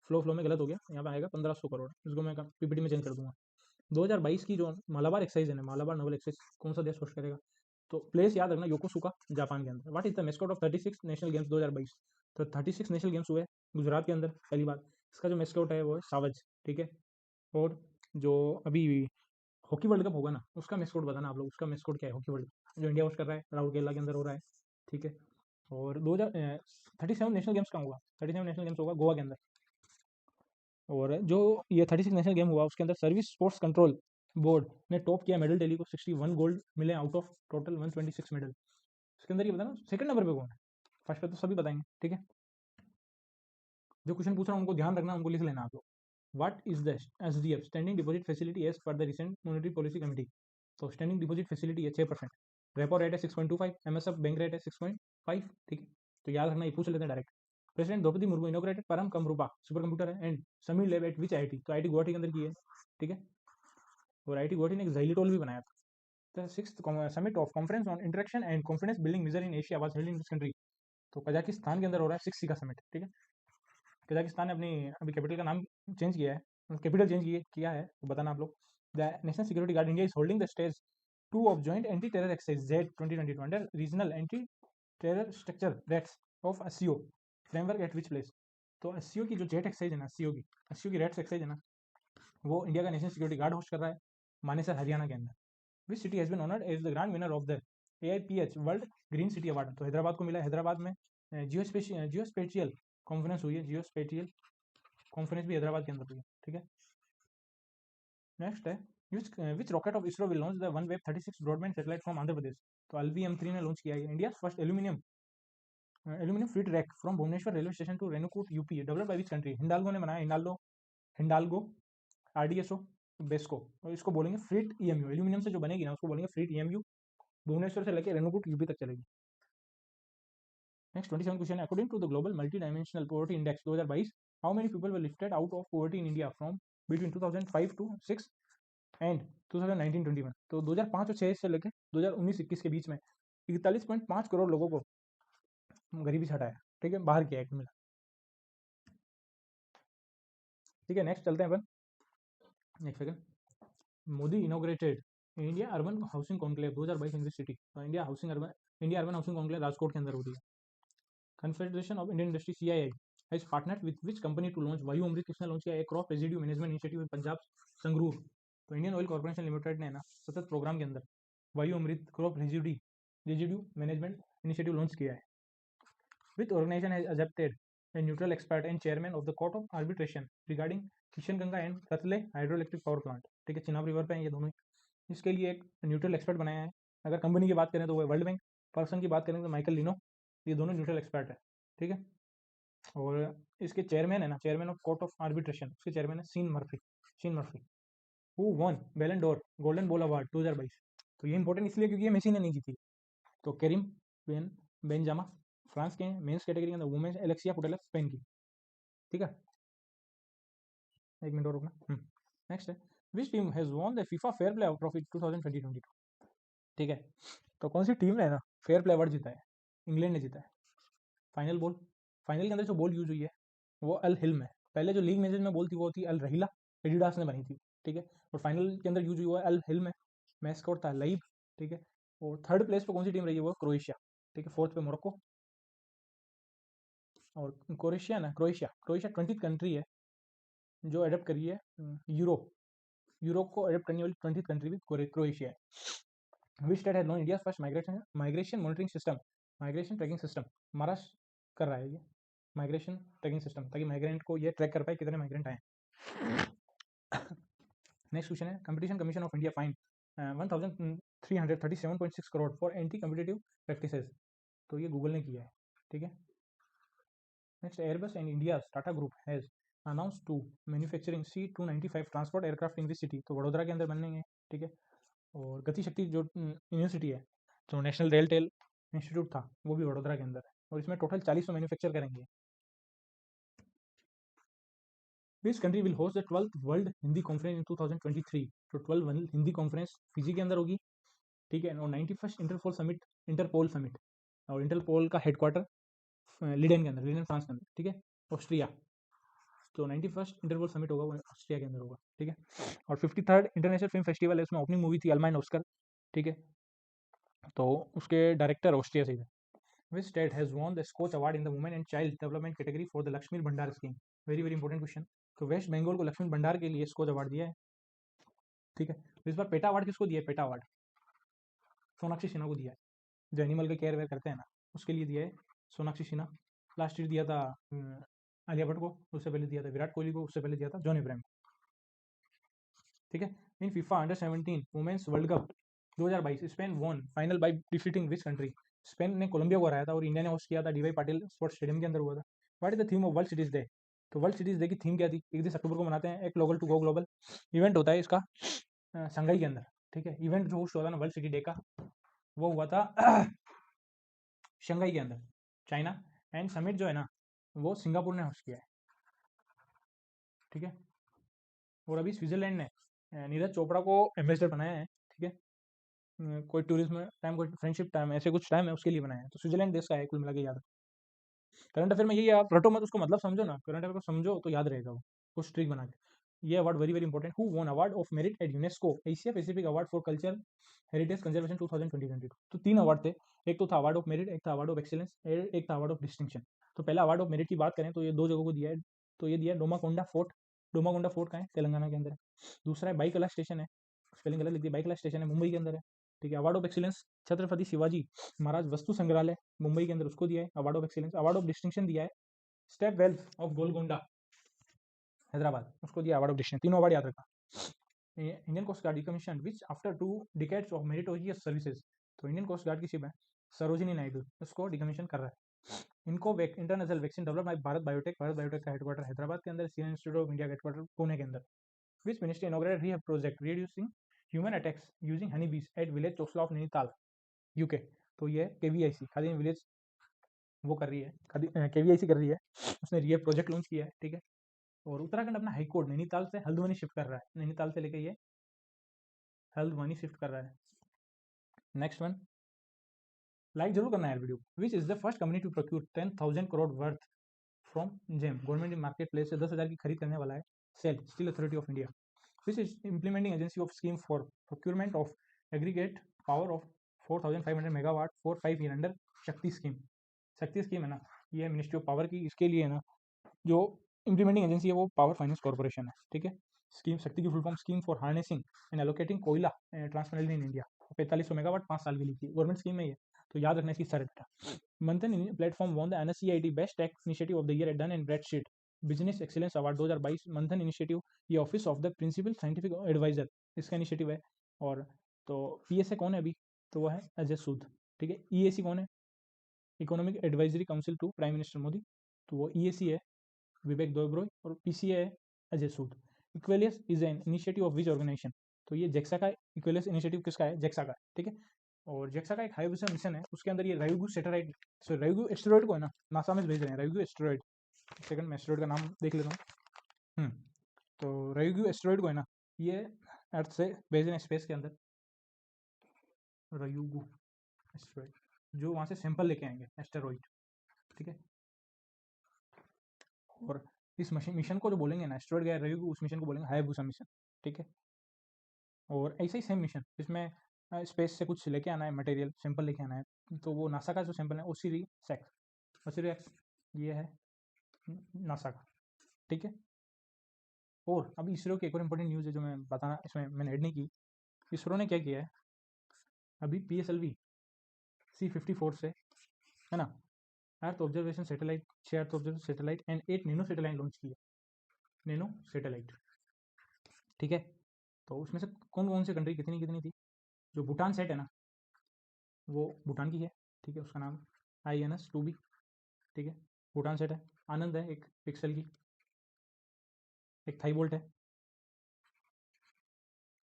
फ्लो में गलत हो गया, यहाँ पे आएगा 1500 करोड़, इसको मैं PPT में चेंज कर दूंगा। 2022 की जो मालाबार एक्सरसाइज है ना, मालाबार नोबल एक्सरसाइज कौन सा देश होस्ट करेगा, तो प्लेस याद रखना, योकोसुका जापान के अंदर। What is the mascot of 36 national games 2022। तो 36 नेशनल गेम्स हुए गुजरात के अंदर पहली बार, इसका जो मेस्कॉट है वो है सावज, ठीक है। और जो अभी हॉकी वर्ल्ड कप होगा ना, उसका मेस्कॉट बताना आप लोग, उसका मेस्कॉट क्या है हॉकी वर्ल्ड कप जो इंडिया होस्ट कर रहा है, राउरकेला के अंदर हो रहा है, ठीक है। और 37 नेशनल गेम्स का होगा, 37 नेशनल गेम्स होगा गोवा के अंदर। और जो ये 36 नेशनल गेम हुआ उसके अंदर सर्विस स्पोर्ट्स कंट्रोल बोर्ड ने टॉप किया मेडल टैली को, 61 गोल्ड मिले आउट ऑफ टोटल 126 मेडल। उसके अंदर ये बताना सेकंड नंबर पे कौन है, फर्स्ट पे तो सभी बताएंगे, ठीक है। जो क्वेश्चन पूछ रहा हूँ उनको ध्यान रखना, उनको लिख लेना आप लोग। What is the SDF standing deposit facility as per the recent monetary policy committee. तो स्टैंडिंग डिपॉजिट फैसिलिटी है 6%, रेपो रेट है 6.25, MSF बैंक रेट है 6.5, ठीक है। तो याद रखना, ये पूछ लेते हैं direct. President Droupadi Murmu inaugurated Param Kamrupa super computer है and Sameer lab at which IIT, तो IIT गुवाहाटी के अंदर की है, ठीक है। और IIT गुवाहाटी ने एक xylitol भी बनाया था। The sixth summit of conference on interaction and confidence building measure in Asia was held in this country. तो कजाकिस्तान के अंदर हो रहा है 6 का समिट, ठीक है। कजाकिस्तान ने अपनी अभी कैपिटल का नाम चेंज किया है, कैपिटल चेंज किया है, तो बताना आप लोग। The national security guard India is holding the stage 2 of joint anti terror exercise Z 2022 under regional anti terror structure rates of SCO framework eight which place. तो SCO की जो जेट एक्सरसाइज है ना, SCO की rates exercise है ना, वो India का नेशनल सिक्योरिटी गार्ड होस्ट कर रहा है, मानेसर हरियाणा के अंदर। Which city has been honoured as the grand winner of the AIPH world green city award. तो हैदराबाद को मिला है, हैदराबाद में जियोस्पेशियल कॉन्फ्रेंस हुई है, जियोस्पेशियल कॉन्फ्रेंस भी हैदराबाद के अंदर हुई है, ठीक है। नेक्स्ट है which rocket of ISRO will launch the OneWeb 36 broadband satellite from Andhra Pradesh. तो LVM-3 ने लॉन्च किया है, India first aluminium free track from Bhubaneswar railway station to Renukoot UP developed by which country. Hindalco ने बनाया, हिंडाल्गो RDSO बेस्को। और इसको बोलेंगे फ्रीट EMU, एल्यूमिनियम से जो बनेगी ना उसको बोलेंगे फ्रीट EMU, भुवनेश्वर से लेकर रेणुकूट UP तक चलेगी। Next 27 question, according to the global multi dimensional poverty index 2022 how many people were lifted out of poverty in India from between 2005 to 6 and 2019-21। तो 2005 और 6 से लेकर 2019-21 के बीच में 41.5 करोड़ लोगों को गरीबी से हटाया, ठीक है, बाहर किया एक मिला, ठीक है। नेक्स्ट चलते हैं अपन, next second. Modi inaugurated India urban housing conclave 2022 in this city. तो India urban housing conclave Rajkot के अंदर हो रही है। Confederation of Indian industry CII has partnered with which company to launch Vayu Amrit, किसने लॉन्च किया है, crop residue management initiative in Punjab Sangrur. तो इंडियन ऑयल कॉर्पोरेशन लिमिटेड ने ना सतत प्रोग्राम के अंदर Vayu Amrit crop residue management initiative launch किया है। Which organisation has accepted a neutral expert and chairman of the court of arbitration regarding Kishan Ganga and Ratle hydro electric power plant, ठीक है, चिनाब रिवर पे हैं ये दोनों। इसके लिए एक न्यूट्रल एक्सपर्ट बनाया है। अगर कंपनी की बात करें तो वो वर्ल्ड बैंक, पर्सन की बात करें तो माइकल लिनो, ये दोनों न्यूट्रल एक्सपर्ट है, ठीक है। और इसके चेयरमैन है ना, chairman of court of arbitration, उसके चेयरमैन है Sean Murphy who won Ballon d'Or golden ball award 2022। तो ये इंपॉर्टेंट इसलिए क्योंकि ये मेसी ने नहीं जीती। तो केरिम बेंजामा फ्रांस के मेंस कैटेगरी के अंदर, वुमेन्स एलेक्सिया पुटेलस स्पेन की, ठीक है। एक मिनट और रुकना। नेक्स्ट है which team has won the FIFA fair play trophy 2020-22, ठीक है। तो कौन सी टीम ने ना फेयर प्ले अवार्ड जीता है, इंग्लैंड ने जीता है। फाइनल के अंदर जो बॉल यूज हुई है वो अल हिल्म है, पहले जो लीग मैचेज में बॉल थी वो थी अल रहीला, एडिडास ने बनी थी, ठीक है। और फाइनल के अंदर यूज हुआ अल हिल में, मैस्कॉट था लाइब, ठीक है। और थर्ड प्लेस पे कौन सी टीम रही है, वो क्रोएशिया, ठीक है। फोर्थ पे मोरक्को। और क्रोएशिया 20th कंट्री है जो अडेप्ट करी है यूरो को अडेप्ट करने वाली 20th कंट्री भी क्रोएशिया है। Which state has non India first migration monitoring system, migration tracking system. Maharashtra कर रहा है ये माइग्रेशन ट्रैकिंग सिस्टम, ताकि माइग्रेंट को ये ट्रैक कर पाए कितने माइग्रेंट आए। नेक्स्ट क्वेश्चन है, competition commission of India fine 1337.6 crore for anti competitive practices. तो ये गूगल ने किया है, ठीक है। नेक्स्ट, Airbus and India Tata group has announce to manufacturing C295 transport aircraft in this city. तो वडोदरा के अंदर बनेंगे, ठीक है। और गति शक्ति जो यूनिवर्सिटी है, जो नेशनल रेल टेल इंस्टीट्यूट था, वो भी वडोदरा के अंदर है। और इसमें टोटल 40 मैन्युफैक्चर करेंगे। Which country will host the 12th world Hindi conference in 2023। तो 12 हिंदी कॉन्फ्रेंस फिजी के अंदर होगी, ठीक है। और 91st इंटरपोल समिट, और इंटरपोल का हेडक्वार्टर लीडेन के अंदर, लीडेन फ्रांस के अंदर, ठीक है, ऑस्ट्रिया। तो 91st इंटरपोल समिट होगा, वो ऑस्ट्रिया के अंदर होगा, ठीक है। और 53rd इंटरनेशनल फिल्म फेस्टिवल है, उसमें ओपनिंग मूवी थी अल्माइन ऑस्कर, ठीक है। तो उसके डायरेक्टर ऑस्ट्रिया से थे। Which state has won the Skoch award in the women and child development category for the Lakshmi Bhandar scheme. Very very important question. तो वेस्ट बंगाल को लक्ष्मी भंडार के लिए स्कोच अवार्ड दिया है, ठीक है। तो इस बार पेटा अवार्ड किसको दिया है, पेटा अवार्ड सोनाक्षी सिन्हा को दिया है, जो एनिमल के केयर वेयर करते हैं ना, उसके लिए दिया है सोनाक्षी सिन्हा। लास्ट ईयर दिया था आलिया भट्ट को, उससे पहले दिया था विराट कोहली को, उससे पहले दिया था जॉन इब्राहिम, ठीक है। In FIFA under 17 women's world cup 2022 Spain won final by defeating which country. Spain ने कोलंबिया को हराया था, और इंडिया ने होस्ट किया था डीवाई पाटिल स्पोर्ट्स स्टेडियम के अंदर हुआ था। What is the theme of world cities day. तो वर्ल्ड सिटीज डे की थीम क्या थी, 31 अक्टूबर को मनाते हैं, एक global to go global event होता है इसका शंघाई के अंदर, ठीक है। इवेंट जो होस्ट हुआ था ना वर्ल्ड सिटी डे का, वो हुआ था शंघाई के अंदर, चाइना। एंड समिट जो है ना, वो सिंगापुर ने होस्ट किया है, ठीक है। और अभी स्विट्जरलैंड ने नीरज चोपड़ा को एम्बेसडर बनाया है, ठीक है। कोई टूरिज्म टाइम, कोई फ्रेंडशिप टाइम, ऐसे कुछ टाइम है उसके लिए बनाया है। तो स्विट्जरलैंड देश का है कुल मिला के, याद। करंट अफेयर में यही आप रटो मत, उसको मतलब समझो ना, करंट अफेयर को समझो तो याद रहेगा वो, कुछ ट्रिक बना के। ये award very very important. Who won award of merit at UNESCO Asia Pacific award for culture heritage conservation 2022। तो 3 अवार्ड थे, एक तो था अवार्ड ऑफ मेरिट, एक था अवार्ड ऑफ एक्सीलेंस, एक था अवार्ड ऑफ डिस्टिंक्शन। तो पहला अवार्ड ऑफ मेरिट की बात करें तो ये 2 जगहों को दिया है। तो ये दिया है डोमाकोंडा फोर्ट, डोमाकोंडा फोर्ट का है, तेलंगाना के अंदर है। दूसरा है बाईकला स्टेशन है, स्पेलिंग गलत लिख दी, बाईकला स्टेशन है, मुंबई के अंदर है, ठीक है। Award of excellence Chhatrapati Shivaji Maharaj Vastu Sangrahalaya Mumbai के अंदर, उसको दिया है award of excellence. Award of distinction दिया है stepwell of Golconda Hyderabad, उसको दिया अवार्ड ऑफ डिस्टिंक्शन। तीनों अवार्ड याद रखा। Indian coast guard decommission which after 2 decades of meritorious services. तो इंडियन कोस्ट गार्ड की शिप है सरोजिनी नायडू, उसको डिकमीशन कर रहा है। इनको international vaccine develop bye Bharat biotech, Bharat biotech का हेडक्वार्टर हैदराबाद के अंदर, सीरम इंस्टीट्यूट ऑफ इंडिया का हेडक्वार्टर पुणे के अंदर। Which ministry inaugurated rehab project reducing human attacks using honey bees at village Chausala of Nainital, UK. तो ये केवीआईसी खादी विलेज वो कर रही है, केवीआईसी कर रही है, उसने रिहैब प्रोजेक्ट लॉन्च किया है, ठीक है। और उत्तराखंड अपना हाईकोर्ट नैनीताल से हल्द्वानी शिफ्ट कर रहा है, नैनीताल से लेके ये हल्द्वानी शिफ्ट कर रहा है। नेक्स्ट वन, लाइक जरूर करना है यार video. Which is the first company to procure 10,000 crore worth from GeM government in market place से 10,000 की खरीद करने वाला है SAIL steel authority of India. Which is implementing agency of scheme for procurement of aggregate power of 4,500 megawatt for 5 year under Shakti scheme. Shakti scheme है ना, ये है मिनिस्ट्री ऑफ पावर की, इसके लिए है ना जो इंप्लीमेंटिंग एजेंसी है वो पावर फाइनेंस कॉर्पोरेशन है, ठीक है। स्कीम शक्ति की full form scheme for harnessing and allocating कोयला ट्रांसपेरेंटली इन इंडिया। 4500 मेगावाट 5 साल के लिए की गवर्नमेंट स्कीम है ये, तो याद रखना इसकी सारे बेटा। Manthan platform won the NSCIT best tech initiative of the year Dun and Bradstreet business excellence award 2022 Manthan initiative. ये office of the principal scientific advisor इसका इनिशिएटिव है। और तो पीएसए कौन है अभी, तो वो है अजय सूद, ठीक है। ईएसी कौन है, economic advisory council to prime minister Modi, तो वो ईएसी है विवेक दोब्रोय। और पीसीए है Ajay Sood. Equelius is an initiative of which organisation, तो ये जेक्सा का इक्वेलियस इनिशिएटिव किसका है, जेक्सा का, ठीक है। और जेक्सा का एक हाई विजन मिशन है, उसके अंदर ये रायुगु सैटेलाइट, सो रायुगु एस्टेरॉइड को है ना नासा में भेज रहे हैं, रायुगु एस्टेरॉइड। सेकंड में एस्टेरॉइड का नाम देख लेता हूँ। तो रायुगु एस्टेरॉइड को है ना ये अर्थ से भेज रहे हैं स्पेस के अंदर, रायुगु एस्टेरॉइड, जो वहाँ से सैंपल लेके आएंगे एस्टेरॉइड, ठीक है। और इस मिशन को जो बोलेंगे ना, एस्टेरॉयड गया रेव्यू, उस मिशन को बोलेंगे हायाबुसा मिशन, ठीक है। और ऐसे ही सेम मिशन जिसमें स्पेस से कुछ लेके आना है, मटेरियल सैंपल लेके आना है, तो वो नासा का जो सैंपल है ओसिरिस एक्स, ओसिरिस ये है नासा का, ठीक है। और अभी इसरो की एक और इंपॉर्टेंट न्यूज़ है जो मैं बताना, इसमें मैंने ऐड नहीं की। इसरो ने क्या किया है, अभी PSLV C-54 से, है ना, earth observation satellite, 6 earth observation satellite and 8 nano satellite launch किए, नैनो सैटेलाइट, ठीक है। तो उसमें से कौन कौन सी कंट्री कितनी कितनी थी, जो भूटान सेट है ना, वो भूटान की है, ठीक है। उसका नाम INS-2B, ठीक है, भूटान सेट है। आनंद है एक पिक्सल की, एक थाई बोल्ट है,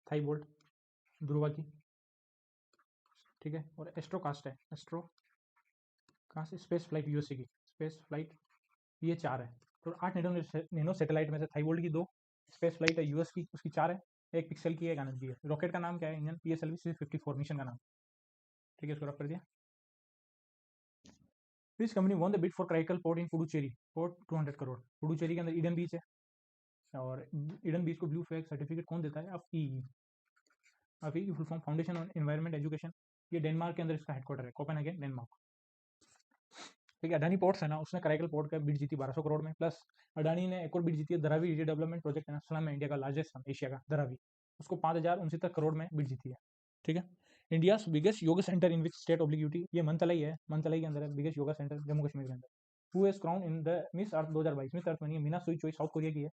थाई बोल्ट ध्रुवा की, ठीक है। और एस्ट्रोकास्ट है, एस्ट्रोकास्ट स्पेस फ्लाइट USA की, स्पेस फ्लाइट, ये 4 है। तो 8 नैनो सैटेलाइट में से थाई बोल्ट की 2, स्पेस फ्लाइट है US की, उसकी 4 है, एक पिक्सल की है, एक आनंद की है। रॉकेट का नाम क्या है, इंडियन PSLV C-54 मिशन का नाम, ठीक है, इसको रख कर दिया। Which company won the bid for Crackle Port in Puducherry for 200 crore. Puducherry के अंदर ईडन बीच है, और ईडन बीच को ब्लू फ्लैग सर्टिफिकेट कौन देता है, अफई full form foundation on environment education. ये डेनमार्क के अंदर इसका हेडक्वार्टर है, कोपेनहेगन डेनमार्क, ठीक है। अडानी पोर्ट्स है ना, उसने कराइकल पोर्ट का बिड जीती 1200 करोड़ में, प्लस अडानी ने एक और बिड जीती है, धरावी रीडेवलपमेंट प्रोजेक्ट है ना, सुना में इंडिया का लार्जेस्ट एशिया का धरावी, उसको 5069 करोड़ में बिड जीती है, ठीक है। India biggest yoga centre in which state ऑब्लिक्यूटी, ये मंतलाई है, मंतलाई के अंदर है biggest yoga centre, Jammu Kashmir के अंदर। Who has crown in the Miss Earth 2022, Miss Earth बनी Mina Sue Choi, South Korea की है।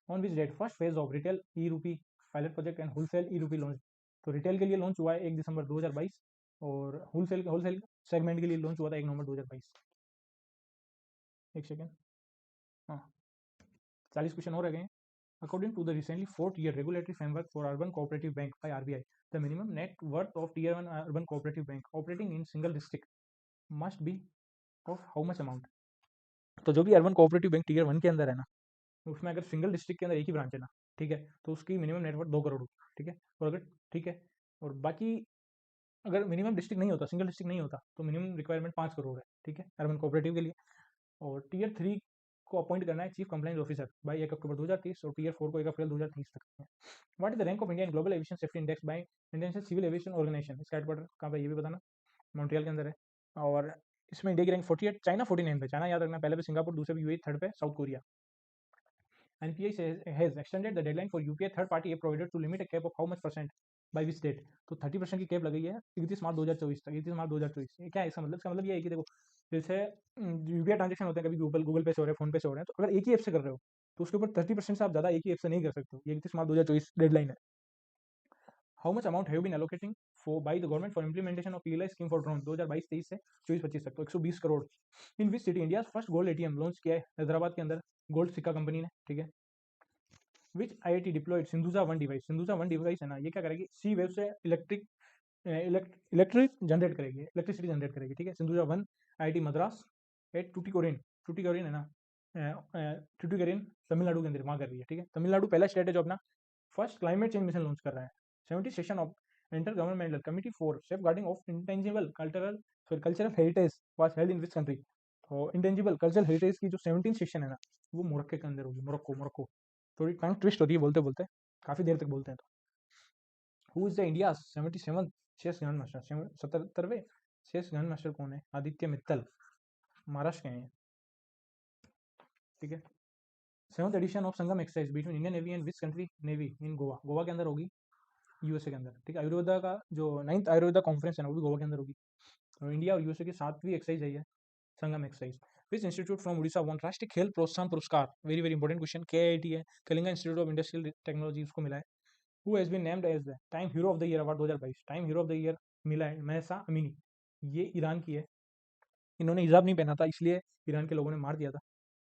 On which date first phase of retail e rupee pilot project and wholesale e rupee launch, तो retail के लिए launch हुआ है 1 दिसंबर 2022, और wholesale segment के लिए लॉन्च हुआ था 1 नवंबर 2022। एक सेकेंड, हाँ, 40 क्वेश्चन और रह गए। According to the recently 4th tier regulatory framework for urban cooperative bank by RBI, the minimum net worth of Tier 1 urban cooperative bank operating in single district must be of how much amount. तो जो भी urban cooperative bank Tier 1 के अंदर है ना, उसमें अगर single district के अंदर एक ही ब्रांच है ना, ठीक है, तो उसकी मिनिमम नेटवर्थ 2 करोड़ होगी, ठीक है। और अगर, ठीक है, और बाकी अगर मिनिमम डिस्ट्रिक्ट नहीं होता, सिंगल डिस्ट्रिक्ट नहीं होता, तो मिनिमम रिक्वायरमेंट 5 करोड़ है, ठीक है, अर्बन कोऑपरेटिव के लिए। और Tier 3 को अपॉइंट करना है chief compliance officer by 1 October 2030, और Tier 4 को 1 अप्रैल 2030 तक। What is the rank of India in global aviation safety index by international civil aviation organisation, इसका हेडक्वार्टर कहाँ पे, ये भी बताना, मॉन्ट्रियल के अंदर है। और इसमें इंडिया की रैंक 48, चाइना 49 पे, चाइना याद रखना, पहले पे सिंगापुर, दूसरे पे UAE, थर्ड पे south Korea. NPI has extended the deadline for UPI third party app provider to limit a cap of how much percent by which date, तो 30% की कैप लगी है 31 मार्च 2024 तक, 31 मार्च 2024। ये क्या है इसका मतलब, इसका मतलब ये है कि देखो, जैसे UPI ट्रांजेक्शन होते हैं, कभी गूगल पे से हो रहे हैं, फोन पे से हो रहे हैं, तो अगर एक ही ऐप से कर रहे हो तो उसके ऊपर 30% से आप ज़्यादा एक ही ऐप से नहीं कर सकते हो, ये 31 मार्च 2024 डेडलाइन है। How much amount have been allocating for by the government for implementation of PLI scheme for drone 2022-23 से 24-25 तक, तो 120 crore. In which city India first gold ATM launch किया है, हैदराबाद के अंदर, गोल्ड सिक्का कंपनी ने, ठीक है। Which IIT deployed Sindhuja one device, Sindhuja one device है ना, ये क्या करेगी, सी वेव से इलेक्ट्रिक जनरेट करेगी, इलेक्ट्रिसिटी जनरेट करेगी, ठीक है। Sindhuja one IIT Madras at Tuticorin, Tuticorin है ना, टूटिकोरिन तमिलनाडु के अंदर वहाँ कर रही है, ठीक है। तमिलनाडु पहला स्टेट है जो अपना first climate change mission launch कर रहा है। 70 session of intergovernmental committee for safeguarding of intangible cultural heritage was held in which country, तो इंटेंजिबल कल्चरल हेरिटेज की जो 17 सेशन है ना, वो मोरक्को के अंदर होगी, मोरक्को, मोरक्को। थोड़ी टंग ट्विस्ट होती है बोलते बोलते, काफी देर तक बोलते हैं। तो हु इज द इंडिया 77 शेष ग्रैंड मास्टर, 77वें शेष ग्रैंड मास्टर कौन है, आदित्य मित्तल, महाराष्ट्र के हैं, ठीक है। 7th edition of Sangam exercise between Indian navy and which country navy in Goa, Goa के अंदर होगी, USA के अंदर, ठीक है। आयुर्वेदा का जो 9th आयुर्वेदा कॉन्फ्रेंस है ना, वो भी गोवा के अंदर होगी। और इंडिया और USA की 7वीं एक्सरसाइज है ये, Sangam exercise. Which institute from Odisha won Rashtriya Khel Protsahan Puraskar, very very important question, KIT है, Kalinga institute of industrial technology, उसको मिला है। Who has been named as the time hero of the year award 2022, time hero of the year मिला है Mahsa Amini, ये Iran की है। इन्होंने हिजाब नहीं पहना था, इसलिए ईरान के लोगों ने मार दिया था,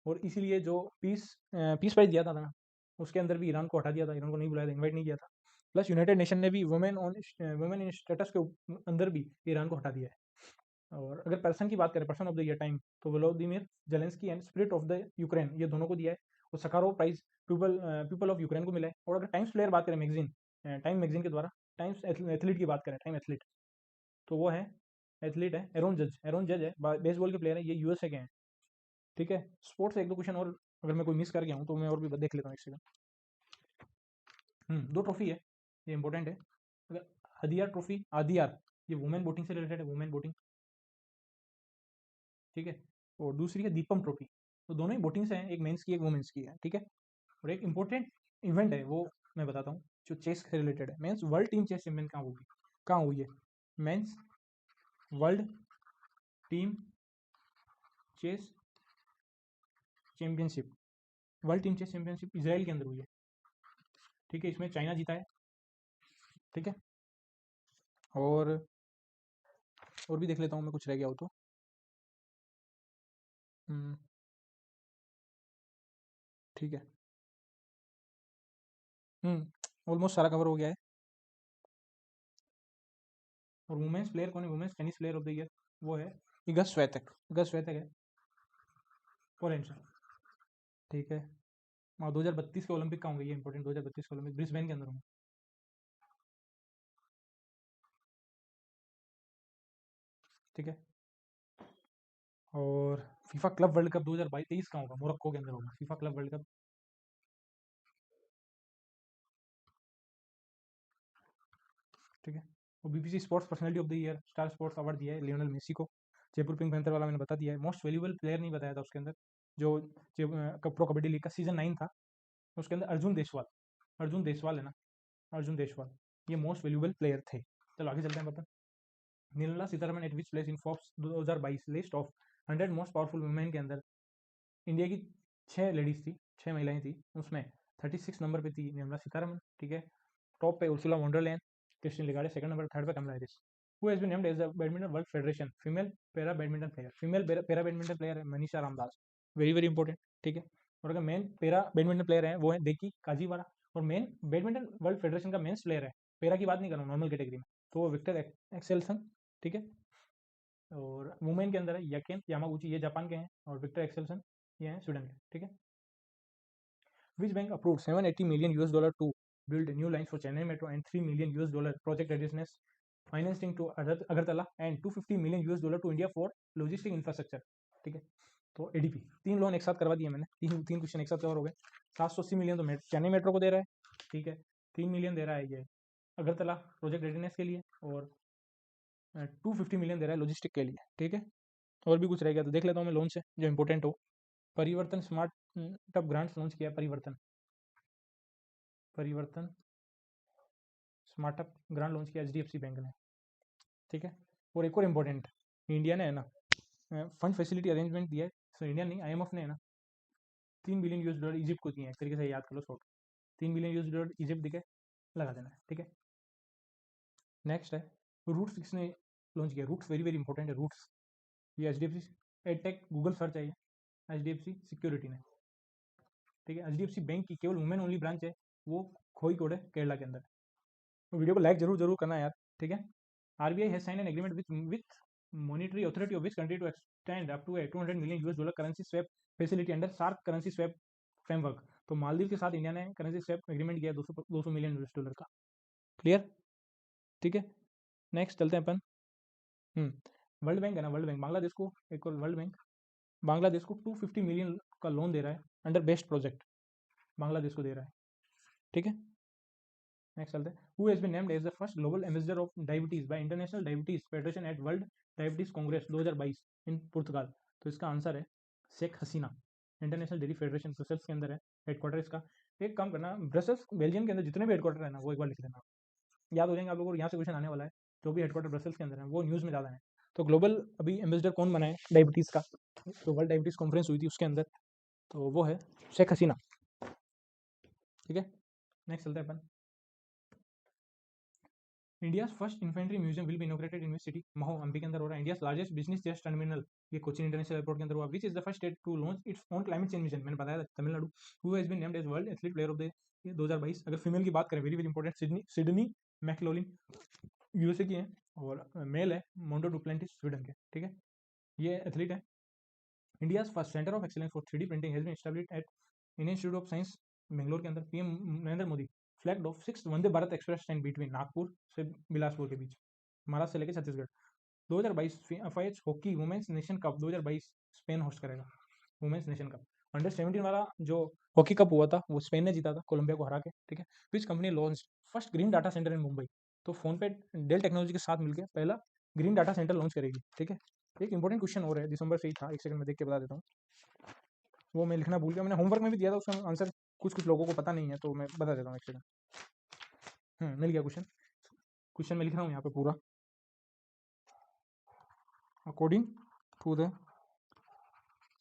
और इसीलिए जो पीस प्राइज दिया था ना, उसके अंदर भी ईरान को हटा दिया था, ईरान को नहीं बुलाया था, इन्वाइट नहीं किया था। प्लस यूनाइटेड नेशन ने भी वुमेन इन स्टेटस के अंदर भी ईरान को हटा दिया है। और अगर पर्सन की बात करें, person of the year time, तो Vladimir Zelensky and spirit of the Ukraine, ये दोनों को दिया है। और Sakharov prize people of Ukraine को मिला है। और अगर टाइम्स प्लेयर बात करें, मैगजीन, टाइम मैगजीन के द्वारा, टाइम्स एथलीट की बात करें, टाइम एथलीट, तो वो है, एथलीट है एरोन जज, एरोन जज है, बेसबॉल के प्लेयर है, ये USA के हैं, ठीक है। स्पोर्ट्स एक दो क्वेश्चन और अगर मैं कोई मिस कर गया हूँ तो मैं और भी देख लेता हूँ एक सेकंड। 2 ट्रॉफी है, ये इंपॉर्टेंट है। अगर हदियार ट्रॉफी, आदियार, ये वुमेन बोटिंग से रिलेटेड है, वुमेन बोटिंग, ठीक है। और दूसरी है दीपम ट्रॉफी, तो दोनों ही बोटिंग से हैं, एक मेंस की एक वुमेन्स की है, ठीक है। और एक इंपॉर्टेंट इवेंट है वो मैं बताता हूँ, जो चेस से रिलेटेड है। Mains world team chess champion कहाँ हुई है? Mains world team chess championship, world team chess championship Israel के अंदर हुई है, ठीक है। इसमें चाइना जीता है, ठीक है। और भी देख लेता हूँ मैं, कुछ रह गया हो तो। हम्म, ठीक है। ऑलमोस्ट सारा कवर हो गया है। और वुमेन्स प्लेयर कौन है? Women's tennis player of the year वो है इगा स्वेतक। इगा स्वेतक है पोलैंड से, ठीक है। और 2032 के ओलंपिक का होंगे, ये इंपॉर्टेंट, 2032 के ओलंपिक ब्रिस्बेन के अंदर होंगे, ठीक है। और फीफा क्लब वर्ल्ड कप 2023 का होगा, मोरक्को के अंदर होगा फीफा क्लब वर्ल्ड कप, ठीक है। और BBC sports personality of the year star sports award दिया है लियोनेल मेसी को। जयपुर पिंक पैंथर वाला मैंने बता दिया है। मोस्ट वैल्यूबल प्लेयर नहीं बताया था उसके अंदर, जो प्रो कबड्डी लीग का सीजन 9 था, उसके अंदर अर्जुन देशवाल, अर्जुन देशवाल है ना, अर्जुन देशवाल, ये मोस्ट वैल्यूबल प्लेयर थे। चलो आगे चलते हैं अपन। Nirmala Sitharaman at which place in Forbes 2022 list of 100 most powerful women के अंदर इंडिया की 6 लेडीज थी, 6 महिलाएं थी, उसमें 36 नंबर पे थी निर्मला सीतारमन, ठीक है। टॉप पे Ursula Wonderland, Christine Lagarde second number, third पे Kamala Harris. Who has been named as the badminton world federation female para badminton player, female para badminton player है Manisha Ramdas, very very important, ठीक है। और अगर मेन पैरा बैडमिंटन प्लेयर है वो है देखी काजीवारा। और मेन बैडमिंटन वर्ल्ड फेडरेशन का मेंस प्लेयर है, पैरा की बात नहीं कर रहा हूँ, नॉर्मल कैटेगरी में, तो वो विक्टर एक्सेल्सन, ठीक है। और वुमेन के अंदर है यकेन यामागुची, ये जापान के हैं, और विक्टर एक्सेल्सन ये हैं स्वीडन के, ठीक है। Which bank approved 780 million US dollar to build new lines for Chennai Metro and 3 million US dollar project readiness financing to Agartala and 250 million US dollar to India for logistic infrastructure, ठीक है। तो ADP 3 loan एक साथ करवा दिए मैंने, तीन question एक साथ कवर हो गए। 780 मिलियन तो चेन्नई मेट्रो को दे रहा है, ठीक है। 3 मिलियन दे रहा है ये अगरतला प्रोजेक्ट रेडीनेस के लिए, और 250 मिलियन दे रहा है लॉजिस्टिक के लिए, ठीक है। और भी कुछ रह गया तो देख लेता हूँ मैं लोन से जो इंपॉर्टेंट हो। परिवर्तन स्मार्ट टअप ग्रांट्स लॉन्च किया, परिवर्तन स्मार्टअप ग्रांड लॉन्च किया एचडीएफसी बैंक ने, ठीक है। और एक और इम्पोर्टेंट, इंडिया ने है ना फंड फैसिलिटी अरेंजमेंट दिया है, सो इंडिया नहीं आईएमएफ ने है ना 3 बिलियन US डॉलर इजिप्ट को दिए हैं, एक तरीके से याद कर लो short, 3 billion US dollar Egypt दिखे, लगा देना है, ठीक है। नेक्स्ट है रूट्स, किसने लॉन्च किया? रूट्स वेरी वेरी इंपॉर्टेंट है, रूट्स ये एचडीएफसी एडटेक गूगल सर्च है, एचडीएफसी सिक्योरिटी ने, ठीक है। एचडीएफसी बैंक की केवल वुमेन ओनली ब्रांच है, वो कोझिकोड है केरला के अंदर। तो वीडियो को लाइक जरूर करना यार, ठीक है। RBI has signed an agreement with monetary authority of which country to extend up to a 200 million US dollar currency swap facility under SARC currency swap framework। तो मालदीव के साथ इंडिया ने करेंसी स्वैप एग्रीमेंट किया 200 million US dollar का, clear, ठीक है। Next चलते हैं अपन। वर्ल्ड बैंक है ना, वर्ल्ड बैंक बांग्लादेश को, एक और वर्ल्ड बैंक बांग्लादेश को 250 मिलियन का लोन दे रहा है अंडर बेस्ट प्रोजेक्ट, बांग्लादेश को दे रहा है, ठीक है। नेक्स्ट चलते हैं। Who has been named as the first global ambassador of diabetes by international diabetes federation at world diabetes congress 2022 in Portugal? तो इसका आंसर है Sheikh Hasina, international dairy federation Brussels के अंदर है हेडक्वार्टर इसका। एक काम करना, ब्रसल्स बेल्जियम के अंदर जितने भी हेडक्वार्टर है ना वो एक बार लिख देना, याद हो जाएंगे आप लोगों को, यहाँ से क्वेश्चन आने वाला है। जो भी हेडक्वार्टर ब्रसल्स के अंदर है वो न्यूज़ में ज़्यादा है। तो ग्लोबल अभी एम्बेसडर कौन बना है डायबिटीज़ का? तो वर्ल्ड डायबिटीज़ कॉन्फ्रेंस हुई थी उसके अंदर, तो वो है शेख हसीना, ठीक है। नेक्स्ट चलते हैं अपन। India first infantry museum will be inaugurated in which city? Mhow MP के अंदर हो रहा है। India largest business jet terminal ये कोचिन इंटरनेशनल एयरपोर्ट के अंदर हुआ। Which is the first state to launch its own climate change mission? मैंने बताया था Tamil Nadu. Who has been named as world athlete player of the 2022? अगर फीमेल की बात करें very very important, Sydney मैकलोलिन USA की है, और मेल है मोंडो डुप्लेंटिस स्वीडन के, ठीक है। ये एथलीट है। India first centre of excellence for 3D printing has been established at Indian institute of science Bangalore के अंदर। PM Narendra Modi flag off 6th Vande Bharat express train between Nagpur से बिलासपुर के बीच, महाराष्ट्र से लेकर Chhattisgarh. 2022 FIH hockey women's nation cup 2022 Spain host करेगा women's nation cup. Under 17 वाला जो हॉकी कप हुआ था वो स्पेन ने जीता था कोलंबिया को हरा के, ठीक है। Which company launch first green data center in Mumbai. तो फोन पे डेल टेक्नोलॉजी के साथ मिलकर पहला ग्रीन डाटा सेंटर लॉन्च करेगी, ठीक है। एक इंपॉर्टेंट क्वेश्चन हो रहा है, दिसंबर से ही था, एक सेकंड में देख के बता देता हूँ, वो मैं लिखना भूल गया, मैंने होमवर्क में भी दिया था, उसका आंसर कुछ कुछ लोगों को पता नहीं है, तो मैं बता देता हूँ एक सेकंड। मिल गया क्वेश्चन, क्वेश्चन मैं लिख रहा हूँ यहाँ पे पूरा। According to the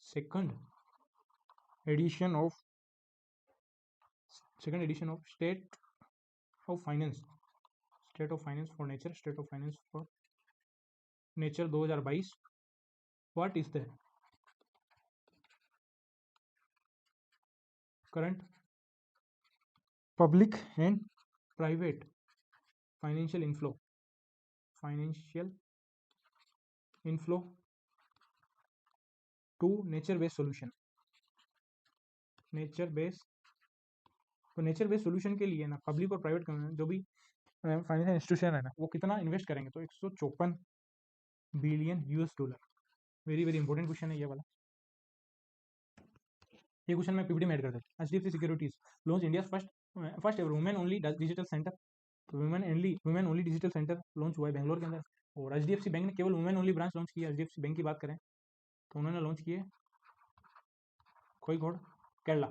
second edition of state of finance for nature, state of finance for nature 2022, what is the current public and private financial inflow to nature based solution. Nature based solution के लिए ना public और private जो भी financial institution है ना, वो कितना इन्वेस्ट करेंगे, तो 154 billion US dollar. Very very important question है ये वाला। ये क्वेश्चन मैं पीपीटी में ऐड कर देता हूँ। HDFC securities launch India first ever women only digital center. तो women only digital center launch हुआ है बेंगलोर के अंदर। और HDFC बैंक ने केवल वुमेन ओनली ब्रांच लॉन्च की है। HDFC बैंक की बात करें तो उन्होंने लॉन्च किए कोईघोड़, Kerala.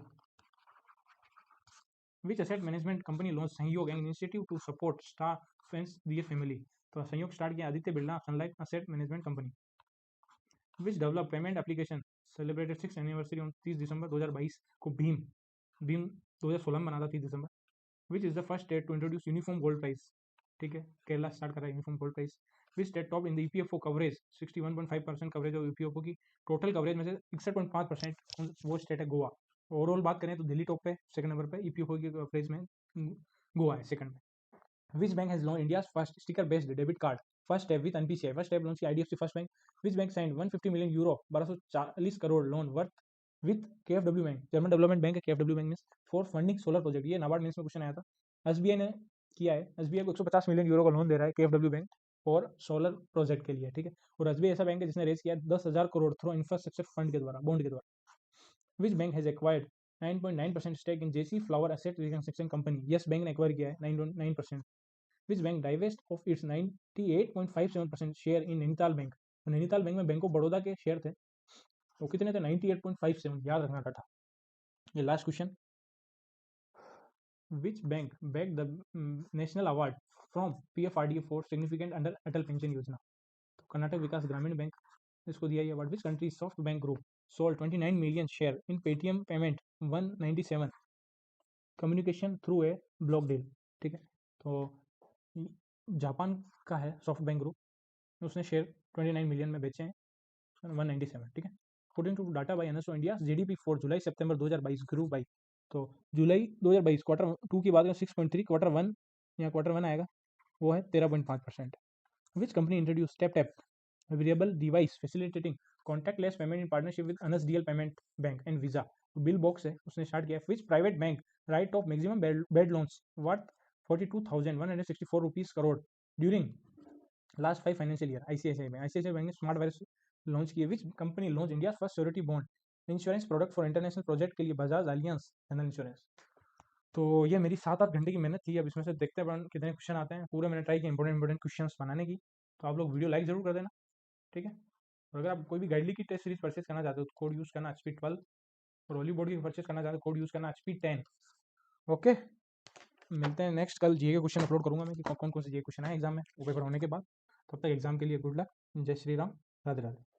Which asset management company launch Sanyog and initiative to support star friends दिए फैमिली। तो संयोग स्टार्ट किया Aditya Birla Sun Life asset management company. Which develop payment application celebrated 6th anniversary on 30 दिसंबर 2022 को भीम 2016 में बना था 30 दिसंबर। Which is the first state to introduce uniform gold price, ठीक है, केरला स्टार्ट कर रहा है uniform gold price. Which state top in the EPFO coverage 61.5% coverage of EPFO की टोटल कवरेज में से 61.5% वो स्टेट है गोवा। ओवरऑल बात करें तो दिल्ली टॉप पे, सेकंड नंबर पे EPFO की कवरेज में गोवा है सेकंड में। विच bank has launch India first sticker based debit card first step with NPCI। First step launch की IDFC first bank. Which bank signed 150 million euro 1240 crore loan worth with KFW bank, German development bank है KFW bank में, for funding solar project. ये नाबार्ड में question आया था। SBI ने किया है, SBI को 150 मिलियन यूरो का लोन दे रहा है KFW बैंक और सोलर प्रोजेक्ट के लिए, ठीक है। और SBI ऐसा बैंक है जिसने रेज किया 10,000 करोड़ थ्रू इंफ्रास्ट्रक्चर फंड के द्वारा, बॉन्ड के द्वारा। Which bank has acquired 9.9% stake in JC flower asset reconstruction company. Yes bank ने एक्वायर किया है 9.9%। Which bank divest of its 98.57% share in Nainital bank. तो नैनीताल बैंक में बैंक ऑफ बड़ौदा के शेयर थे, तो कितने थे 98.57, याद रखना डाटा। ये last question. Which bank back the national award from PFRDA for significant under Atal pension Yojana. तो कर्नाटक विकास ग्रामीण बैंक इसको दिया ये award. Which country soft bank group sold 29 million share in Paytm payment 197 communication through a block deal, ठीक है। तो Japan का है soft bank group, उसने शेयर 29 मिलियन में बेचे हैं 197, ठीक है। अकॉर्डिंग टू data bye NSO India GDP for July September 2022 grew by. तो जुलाई 2022 क्वार्टर 2 की बात करें 6.3, क्वार्टर 1 या क्वार्टर 1 आएगा वो है 13.5%। Which company introduce tap tap wearable device facilitating contactless payment in partnership with NSDL payment bank and visa. Bill box है उसने स्टार्ट किया। Which private bank write off maximum bad loans worth 42,164 rupees crore during last 5 financial year. ICICI bank ने smart वायरस launch किए। Which company launch India first surety bond insurance product for international project के लिए Bajaj अलियंस general insurance. तो ये मेरी 7-8 घंटे की मेहनत थी। अब इसमें से देखते हैं कितने क्वेश्चन आते हैं। पूरे मैंने ट्राई किया इंपॉर्टेंट क्वेश्चन बनाने की। तो आप लोग वीडियो लाइक जरूर कर देना, ठीक है। और अगर आप कोई भी गाइडली की टेस्ट सीरीज परचेस करना चाहते हो तो कोड यूज़ करना HP12, और होली बोर्ड की परचेस करना चाहते हो कोड यूज़ करना HP10। ओके, मिलते हैं नेक्स्ट। कल GA के क्वेश्चन अपलोड करूंगा मैं कि कौन कौन से GA क्वेश्चन आए एग्जाम में, वो पेपर होने के बाद। तब तक एग्जाम के लिए गुड लक, जय श्री राम, राधे राधे।